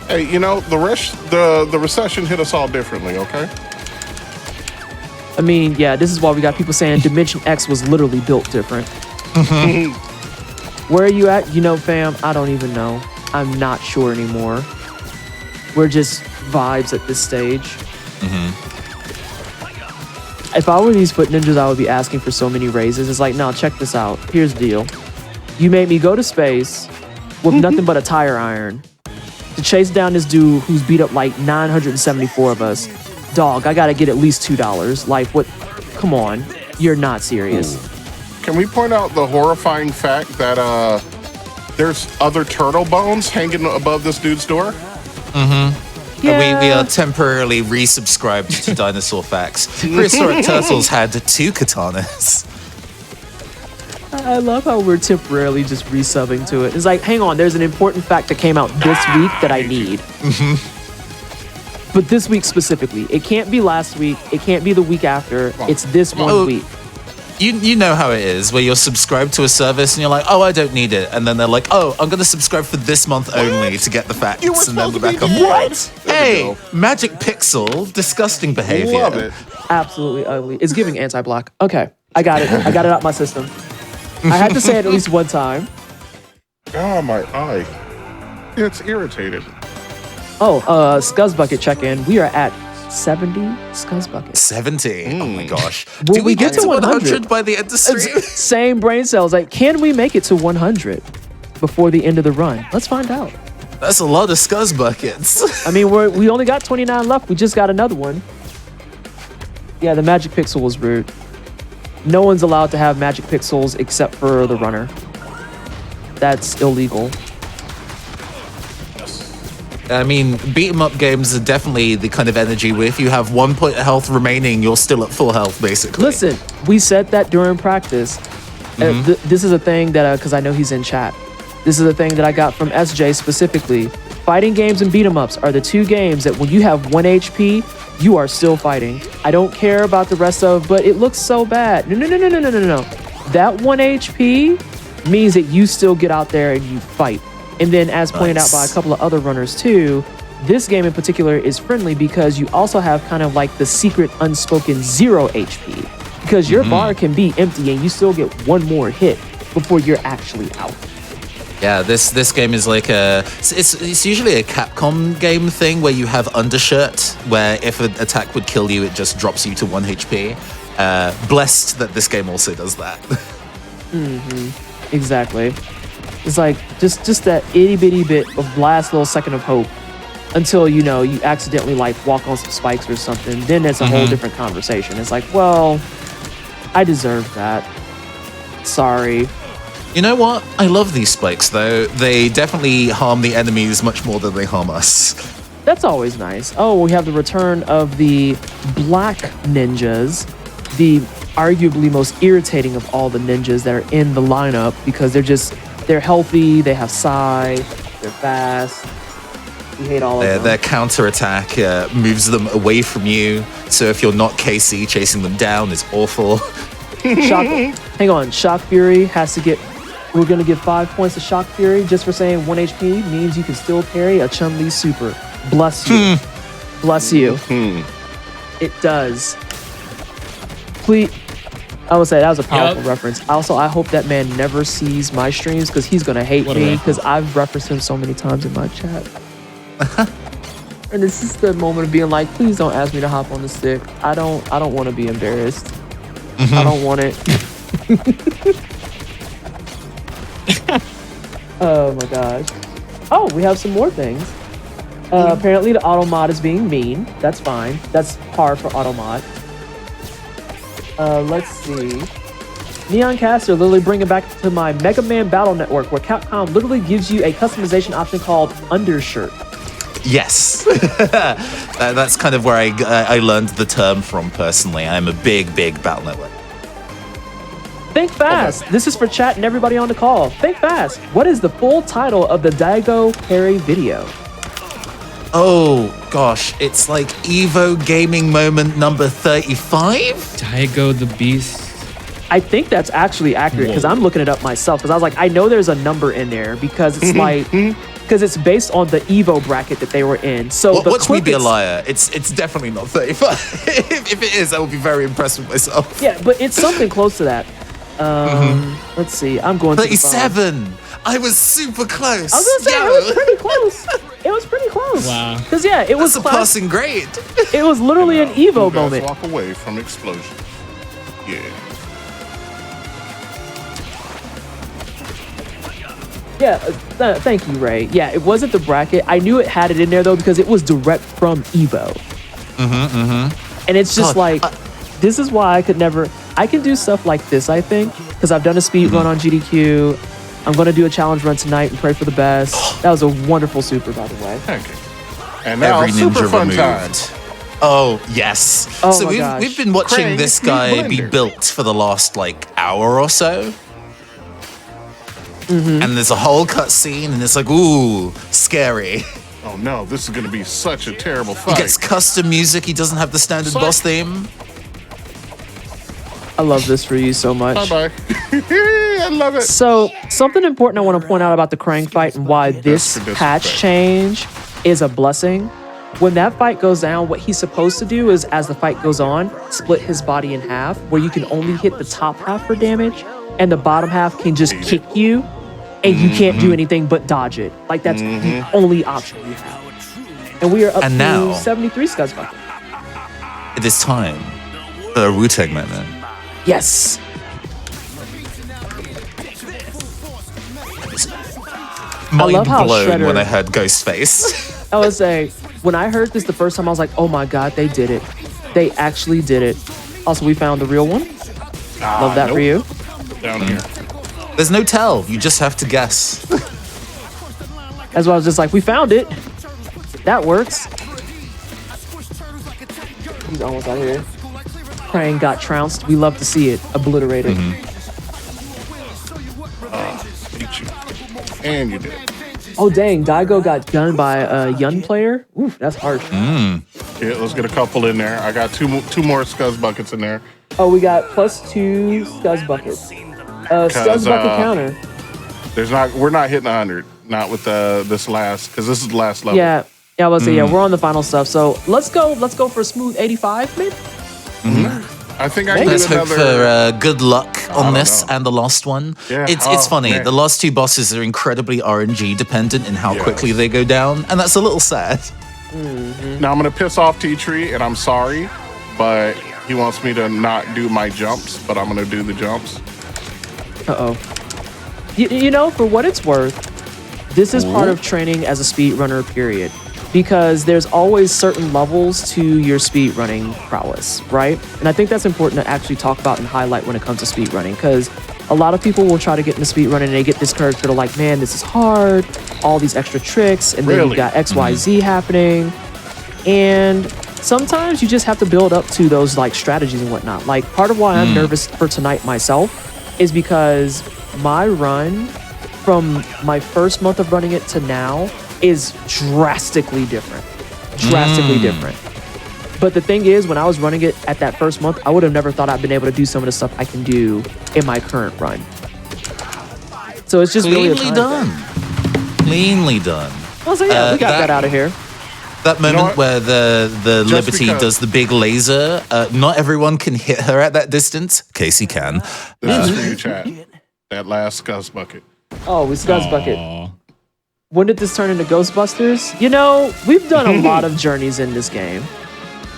B: Hey, the recession hit us all differently, okay?
D: I mean, yeah, this is why we got people saying Dimension X was literally built different. Where are you at? Fam, I don't even know. I'm not sure anymore. We're just vibes at this stage. If I were these foot ninjas, I would be asking for so many raises. It's like, no, check this out. Here's the deal. You made me go to space with nothing but a tire iron to chase down this dude who's beat up like 974 of us. Dog, I gotta get at least $2. Like, what? Come on. You're not serious.
B: Can we point out the horrifying fact that there's other turtle bones hanging above this dude's door.
C: Yeah. We are temporarily resubscribed to Dinosaur Facts. Prehistoric turtles had 2 katanas.
D: I love how we're temporarily just resubbing to it. It's like, hang on, there's an important fact that came out this week that I need. But this week specifically. It can't be last week. It can't be the week after. It's this one week.
C: You know how it is, where you're subscribed to a service and you're like, oh, I don't need it. And then they're like, oh, I'm going to subscribe for this month only to get the facts.
B: You were
C: And then
B: supposed
C: we're
B: to
C: back
B: be
C: on.
B: dead.
C: What?
B: There we
C: Hey,
B: go.
C: Magic Pixel, disgusting behavior.
B: Love it.
D: Absolutely ugly. It's giving anti-block. Okay, I got it. I got it out my system. I had to say it at least one time.
B: Oh, my eye. It's irritated.
D: Oh, Scuzzbucket check-in. We are at 70 Scuzzbuckets.
C: 70. Oh my gosh.
D: Will
C: Do we get to 100
D: 100
C: by the end of stream?
D: Same brain cells. Like, can we make it to 100 before the end of the run? Let's find out.
C: That's a lot of Scuzz buckets.
D: I mean, we only got 29 left. We just got another one. Yeah, the magic pixel was rude. No one's allowed to have magic pixels except for the runner. That's illegal.
C: I mean, beat 'em up games are definitely the kind of energy where if you have 1 point of health remaining, you're still at full health, basically.
D: Listen, we said that during practice. This is a thing that, because I know he's in chat. This is a thing that I got from SJ specifically. Fighting games and beat 'em ups are the 2 games that when you have 1 HP, you are still fighting. I don't care about the rest of, but it looks so bad. No. That 1 HP means that you still get out there and you fight. And then, as pointed out by a couple of other runners too, this game in particular is friendly because you also have kind of like the secret unspoken 0 HP. Because your bar can be empty and you still get 1 more hit before you're actually out.
C: Yeah, this game is like it's usually a Capcom game thing where you have undershirt, where if an attack would kill you, it just drops you to 1 HP. Blessed that this game also does that.
D: Exactly. It's like just that itty bitty bit of last little second of hope until, you know, you accidentally like walk on some spikes or something. Then it's a whole different conversation. It's like, well, I deserve that. Sorry.
C: You know what? I love these spikes though. They definitely harm the enemies much more than they harm us.
D: That's always nice. Oh, we have the return of the black ninjas, the arguably most irritating of all the ninjas that are in the lineup because they're healthy, they have psi, they're fast. We hate all of them.
C: Their counterattack moves them away from you. So if you're not KC, chasing them down is awful.
D: Hang on, Shock Fury has to get... We're going to give 5 points to Shock Fury just for saying 1 HP means you can still parry a Chun-Li super. Bless you. Bless you. It does. Please... I would say that was a powerful reference. Also, I hope that man never sees my streams because he's going to hate me because I've referenced him so many times in my chat. And it's just the moment of being like, please don't ask me to hop on the stick. I don't want to be embarrassed. I don't want it. Oh my gosh. Oh, we have some more things. Apparently the auto mod is being mean. That's fine. That's par for auto mod. Let's see. NeonCaster literally bringing back to my Mega Man Battle Network where Capcom literally gives you a customization option called Undershirt.
C: Yes. That's kind of where I learned the term from personally. I'm a big Battle Network.
D: Think fast. Okay. This is for chat and everybody on the call. Think fast. What is the full title of the Daigo Parry video?
C: Oh gosh, it's like Evo Gaming Moment number 35?
A: Daigo the Beast.
D: I think that's actually accurate because I'm looking it up myself because I was like, I know there's a number in there because it's like, because it's based on the Evo bracket that they were in. So
C: watch me be a liar. It's definitely not 35. If it is, I will be very impressed with myself.
D: Yeah, but it's something close to that. Let's see. I'm going
C: 37. I was super close.
D: I was gonna say it was pretty close. It was pretty close.
A: Wow.
D: Because yeah, it was
C: a passing grade.
D: It was literally an Evo moment.
B: Walk away from explosion. Yeah.
D: Yeah, thank you, Ray. Yeah, it wasn't the bracket. I knew it had it in there though because it was direct from Evo. And it's just this is why I could never. I can do stuff like this, I think, because I've done a speed run on GDQ. I'm going to do a challenge run tonight and pray for the best. That was a wonderful super, by the way.
B: Thank you. And now
C: Every
B: super
C: ninja
B: fun
C: removed.
B: time.
C: Oh, yes.
D: Oh
C: so
D: my gosh.
C: we've been watching
B: Krang,
C: this
B: meet
C: guy be
B: Blender.
C: built for the last, like, hour or so. And there's a whole cutscene, and it's like, ooh, scary.
B: Oh no, this is gonna be such a terrible
C: He
B: fight.
C: gets custom music. He doesn't have the standard
B: Psych.
C: boss theme.
D: I love this for you so much.
B: Bye-bye. I love it.
D: So, something important I want to point out about the Krang fight and why this
B: That's
D: patch
B: disrespect.
D: change is a blessing. When that fight goes down, what he's supposed to do is, as the fight goes on, split his body in half, where you can only hit the top half for damage, and the bottom half can just kick you, and you can't do anything but dodge it. Like, that's the only option you have. And we are up
C: And
D: to
C: now-
D: 73 Scuzzbucket.
C: It is time for a Wu-Tang moment.
D: Yes.
C: Mind
D: love how
C: blown
D: Shredder-
C: when I heard Ghostface.
D: I would say, when I heard this the first time, I was like, oh my God, they did it. They actually did it. Also, we found the real one. Love that for you.
B: Down here.
C: There's no tell. You just have to guess.
D: That's why I was just like, we found it. That works. He's almost out here. Krang got trounced. We love to see it. Obliterated.
B: Beat you. And you did.
D: Oh, dang. Daigo got gunned by a Yun player. Oof, that's harsh.
B: Yeah, let's get a couple in there. I got two more Scuzz buckets in there.
D: Oh, we got +2 Scuzz buckets. Scuzz bucket counter.
B: We're not hitting 100. Not with this last, because this is the last level.
D: Yeah. Yeah, I was say, yeah, we're on the final stuff. So let's go for a smooth 85, maybe?
B: I think I can
C: Let's
B: do
C: hope
B: another.
C: for good luck on
B: don't
C: this
B: know.
C: and the last one.
B: Yeah.
C: It's
B: Oh,
C: funny.
B: man.
C: The last two bosses are incredibly RNG dependent in how
B: Yes.
C: quickly they go down, and that's a little sad.
B: Now I'm gonna piss off Tea Tree, and I'm sorry, but he wants me to not do my jumps, but I'm gonna do the jumps.
D: Uh-oh. You know, for what it's worth, this is part of training as a speedrunner, period. Because there's always certain levels to your speedrunning prowess, right? And I think that's important to actually talk about and highlight when it comes to speedrunning, because a lot of people will try to get into speedrunning and they get discouraged. They're like, man, this is hard, all these extra tricks, and then
B: Really?
D: you've got XYZ happening. And sometimes you just have to build up to those like strategies and whatnot. Like part of why I'm nervous for tonight myself is because my run from my first month of running it to now is drastically different. Drastically different. But the thing is, when I was running it at that first month, I would have never thought I'd been able to do some of the stuff I can do in my current run. So it's just really a
C: Cleanly
D: time
C: done.
D: thing.
C: Cleanly done.
D: Well, so yeah, we got that out of here.
C: That moment
B: what?
C: where the
B: Just
C: Liberty
B: because-
C: does the big laser, not everyone can hit her at that distance. Casey can.
B: This is for you, chat. That last Scuzz bucket.
D: Oh, we Scuzz bucket. When did this turn into Ghostbusters? You know, we've done a lot of journeys in this game.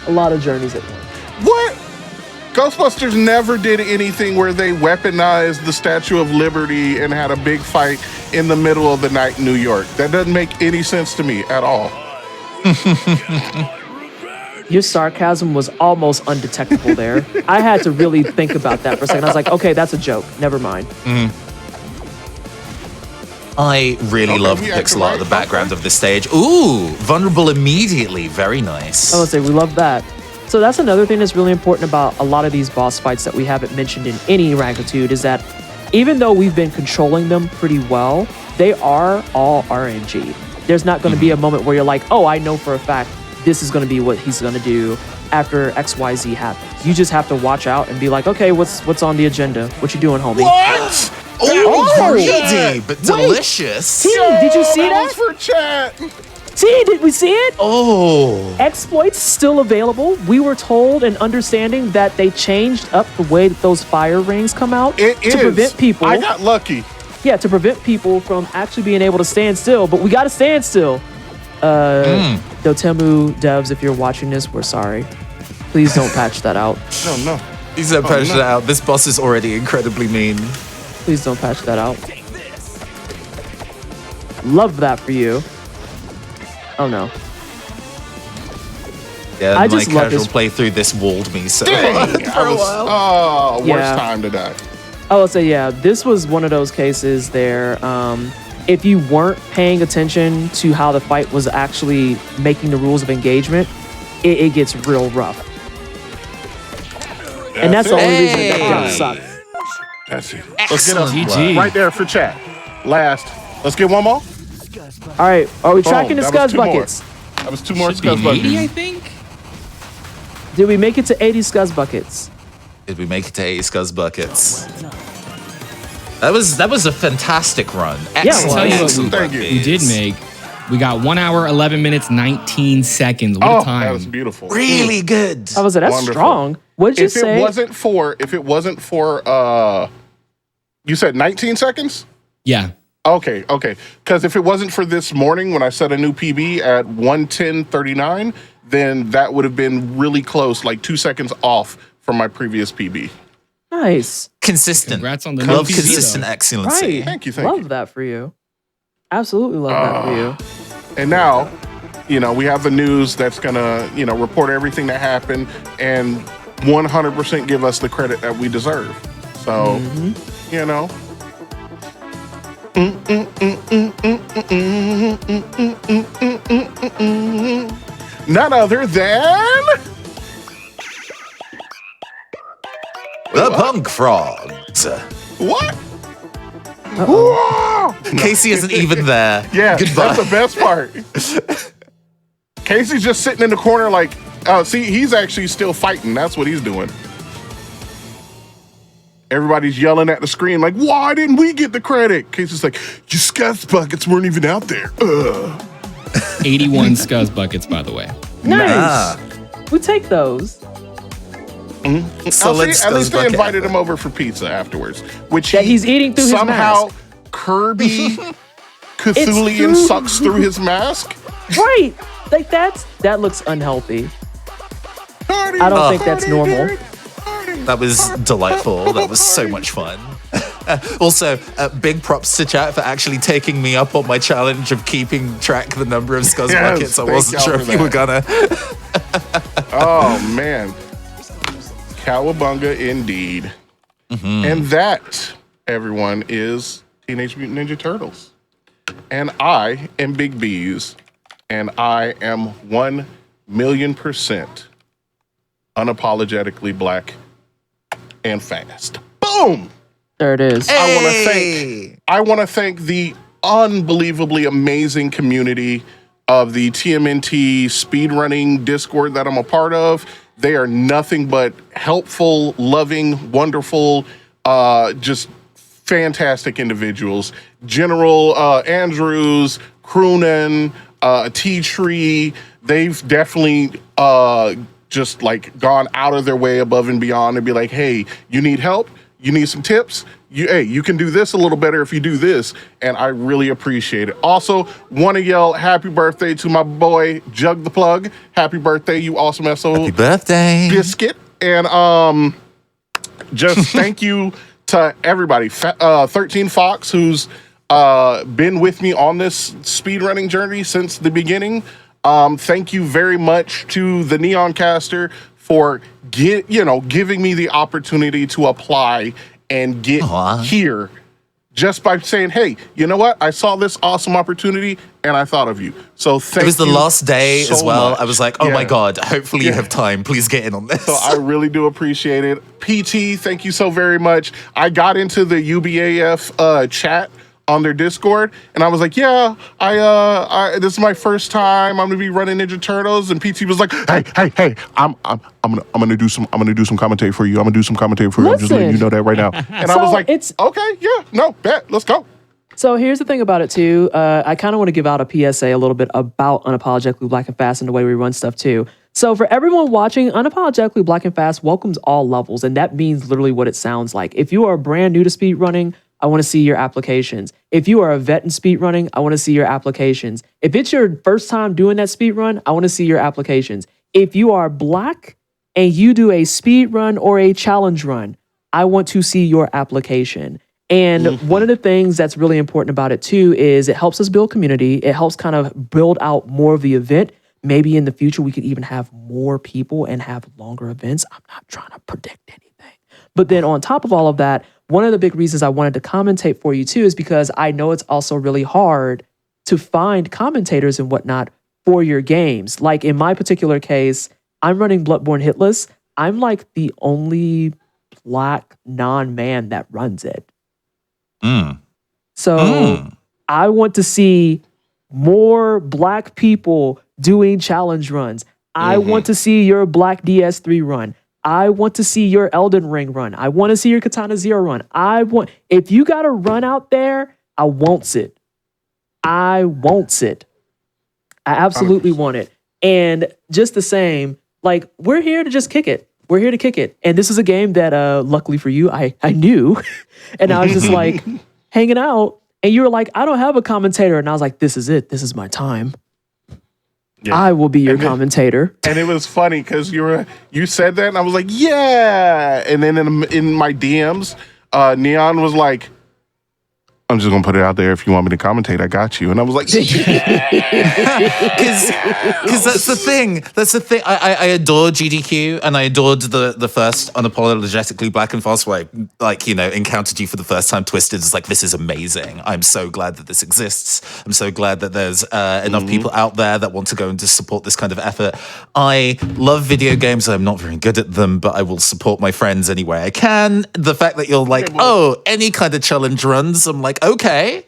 D: A lot of journeys at once.
B: What? Ghostbusters never did anything where they weaponized the Statue of Liberty and had a big fight in the middle of the night in New York. That doesn't make any sense to me at all.
D: Your sarcasm was almost undetectable there. I had to really think about that for a second. I was like, okay, that's a joke. Never mind.
C: I really
B: Okay,
C: love the
B: we
C: pixel
B: acting
C: art of the
B: right,
C: background of this stage. Ooh, vulnerable immediately. Very nice.
D: I would say we love that. So that's another thing that's really important about a lot of these boss fights that we haven't mentioned in any magnitude is that even though we've been controlling them pretty well, they are all RNG. There's not going to be a moment where you're like, oh, I know for a fact this is going to be what he's going to do after XYZ happens. You just have to watch out and be like, okay, what's on the agenda? What you doing, homie?
B: What?
C: Oh,
B: was for
C: greedy, but delicious.
D: T, did you see
B: That
D: that?
B: was for chat.
D: T, did we see it?
C: Oh,
D: Exploits still available. We were told and understanding that they changed up the way that those fire rings come out
B: It
D: to
B: is.
D: prevent people.
B: I got lucky.
D: Yeah, to prevent people from actually being able to stand still. But we got to stand still. Dotemu devs, if you're watching this, we're sorry. Please don't patch that out.
B: No.
C: he's not patched it out. This boss is already incredibly mean.
D: Please don't patch that out. Love that for you. Oh no.
C: Yeah,
D: I
C: my
D: just love
C: casual
D: this-
C: playthrough this walled me so
B: Dang,
C: hard for a while.
B: worst
D: Yeah.
B: time to die.
D: I will say, yeah, this was one of those cases there. If you weren't paying attention to how the fight was actually making the rules of engagement, it gets real rough. And that's the only reason that jump sucked.
B: That's it. Let's get us
A: GG.
B: right there for chat. Last. Let's get one more.
D: All right, are we
B: Boom,
D: tracking the
B: that was
D: scuzz
B: two more.
D: buckets?
B: That was 2 more
A: Should be
B: scuzz
A: 80, I
B: buckets.
A: think.
D: Did we make it to 80 scuzz buckets?
C: Did we make it to 80 Scuzz buckets? That was a fantastic run. Excellent,
A: tell you what,
C: excellent
B: thank
C: run,
B: you.
A: We did
C: Bees.
A: make. We got 1 hour, 11 minutes, 19 seconds. What
B: Oh,
A: a time.
B: that was beautiful.
C: Really good.
D: I was like, that's
B: Wonderful.
D: strong. What did you
B: If
D: say?
B: it wasn't for you said 19 seconds?
A: Yeah.
B: Okay. Because if it wasn't for this morning when I set a new PB at 1:10:39, then that would have been really close, like 2 seconds off from my previous PB.
D: Nice.
C: Consistent.
A: Congrats on the
C: Love
A: new PB,
C: consistent
A: though.
C: excellency.
D: Right.
B: Thank you.
D: Love that for you. Absolutely love that for you.
B: And now, we have the news that's gonna, report everything that happened and 100% give us the credit that we deserve. So, none other than
C: The Punk Frogs.
B: what? Whoa!
C: Casey isn't even there.
B: Yeah,
C: Goodbye.
B: that's the best part. Casey's just sitting in the corner like, see, he's actually still fighting. That's what he's doing. Everybody's yelling at the screen like, why didn't we get the credit? Casey's like, your scuzz buckets weren't even out there.
A: 81 scuzz buckets, by the way.
D: Nice. We take those.
C: So let's
B: at least they
C: bucket.
B: invited him over for pizza afterwards, which
D: That he's eating through his
B: somehow
D: mask.
B: Kirby Cthulian
D: through-
B: sucks through his mask.
D: Right. Like that looks unhealthy. I don't think that's normal.
C: That was delightful. That was so much fun. Also, big props to chat for actually taking me up on my challenge of keeping track the number of scuzz
B: Yes,
C: buckets. I
B: thank
C: wasn't
B: y'all
C: sure
B: for
C: if you were gonna.
B: Oh man, cowabunga indeed. And that, everyone, is Teenage Mutant Ninja Turtles. And I am Big B's, and I am 1,000,000% unapologetically black and fast. Boom!
D: There it is.
B: I want to thank the unbelievably amazing community of the TMNT speedrunning Discord that I'm a part of. They are nothing but helpful, loving, wonderful, just fantastic individuals. General Andrews, Croonan, T-Tree, they've definitely just like gone out of their way above and beyond and be like, hey, you need help? You need some tips? You can do this a little better if you do this. And I really appreciate it. Also, want to yell happy birthday to my boy, Jug the Plug. Happy birthday, you awesome SO
C: Happy birthday.
B: biscuit. And just thank you to everybody. 13 Fox, who's been with me on this speedrunning journey since the beginning. Thank you very much to TheNeonCaster for giving me the opportunity to apply and get here just by saying, hey, you know what? I saw this awesome opportunity and I thought of you. So thank you.
C: It was the last day
B: so
C: as well.
B: much.
C: I was like, oh my
B: Yeah.
C: God, hopefully you have time. Please get in on this.
B: So I really do appreciate it. PT, thank you so very much. I got into the UBAF chat on their Discord, and I was like, "Yeah, I this is my first time. I'm gonna be running Ninja Turtles." And PT was like, "Hey, I'm gonna do some commentary for you. I'm just letting you know that right now." And I
D: So
B: was like,
D: it's-
B: "Okay, yeah, no, bet, let's go."
D: So here's the thing about it too. I kind of want to give out a PSA a little bit about Unapologetically Black and Fast and the way we run stuff too. So for everyone watching, Unapologetically Black and Fast welcomes all levels, and that means literally what it sounds like. If you are brand new to speedrunning, I want to see your applications. If you are a vet in speedrunning, I want to see your applications. If it's your first time doing that speedrun, I want to see your applications. If you are black and you do a speedrun or a challenge run, I want to see your application. And one of the things that's really important about it too is it helps us build community. It helps kind of build out more of the event. Maybe in the future, we could even have more people and have longer events. I'm not trying to predict anything. But then on top of all of that, one of the big reasons I wanted to commentate for you too is because I know it's also really hard to find commentators and whatnot for your games. Like in my particular case, I'm running Bloodborne Hitless. I'm like the only Black non-man that runs it. So I want to see more Black people doing challenge runs. I want to see your Black DS3 run. I want to see your Elden Ring run. I want to see your Katana Zero run. If you got a run out there, I wants it. I absolutely want it. And just the same, like, we're here to just kick it. We're here to kick it. And this is a game that, luckily for you, I knew. And I was just like hanging out. And you were like, I don't have a commentator. And I was like, this is it. This is my time. Yeah. I will be your commentator.
B: And it was funny because you said that, and I was like, yeah. And then in my DMs, Neon was like, I'm just gonna put it out there. If you want me to commentate, I got you. And I was like,
C: because that's the thing. That's the thing. I adore GDQ, and I adored the first Unapologetically Black and Fast, where I, encountered you for the first time. Twisted is like, this is amazing. I'm so glad that this exists. I'm so glad that there's enough people out there that want to go and just support this kind of effort. I love video games. I'm not very good at them, but I will support my friends any way I can. The fact that you're like, any kind of challenge runs, I'm like, okay.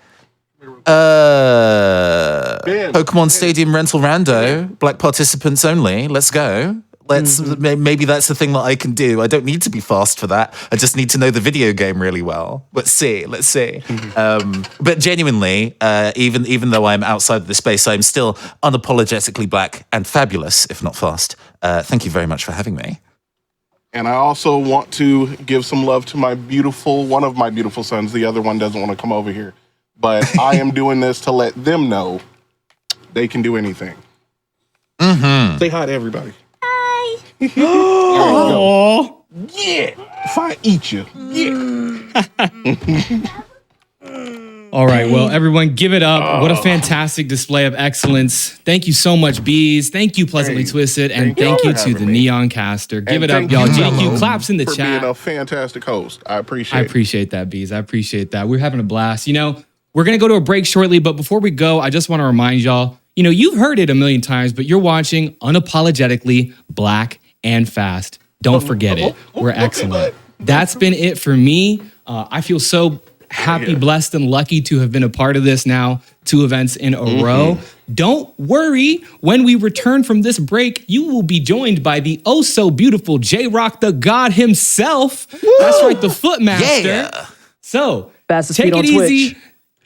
C: Pokemon Stadium rental rando, Black participants only. Let's go. Maybe that's the thing that I can do. I don't need to be fast for that. I just need to know the video game really well. Let's see. But genuinely, even though I'm outside of the space, I'm still unapologetically black and fabulous, if not fast. Thank you very much for having me.
B: And I also want to give some love to one of my beautiful sons. The other one doesn't want to come over here. But I am doing this to let them know they can do anything. Say hi to everybody.
E: Hi.
A: Oh.
B: Yeah. If I eat you. Yeah.
A: All right, well, everyone, give it up. What a fantastic display of excellence. Thank you so much, Bees. Thank you, Pleasantly Twisted. And thank you to the TheNeonCaster. Give it up, y'all. GQ claps in the
B: for
A: chat.
B: being a fantastic host. I appreciate it.
A: I appreciate that, Bees. I appreciate that. We're having a blast. We're going to go to a break shortly, but before we go, I just want to remind y'all, you've heard it a million times, but you're watching Unapologetically Black and Fast. Don't forget it. We're excellent. That's been it for me. I feel so happy, blessed, and lucky to have been a part of this now, 2 events in a row. Don't worry, when we return from this break, you will be joined by the oh-so-beautiful J-Rock the God himself. Woo! That's right, the Footmaster. Yeah. So, take it easy.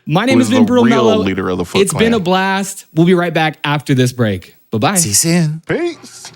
A: My name has been Bril Mello.
B: Leader of the Foot
A: It's been a blast. We'll be right back after this break. Bye-bye.
C: See you soon.
B: Peace.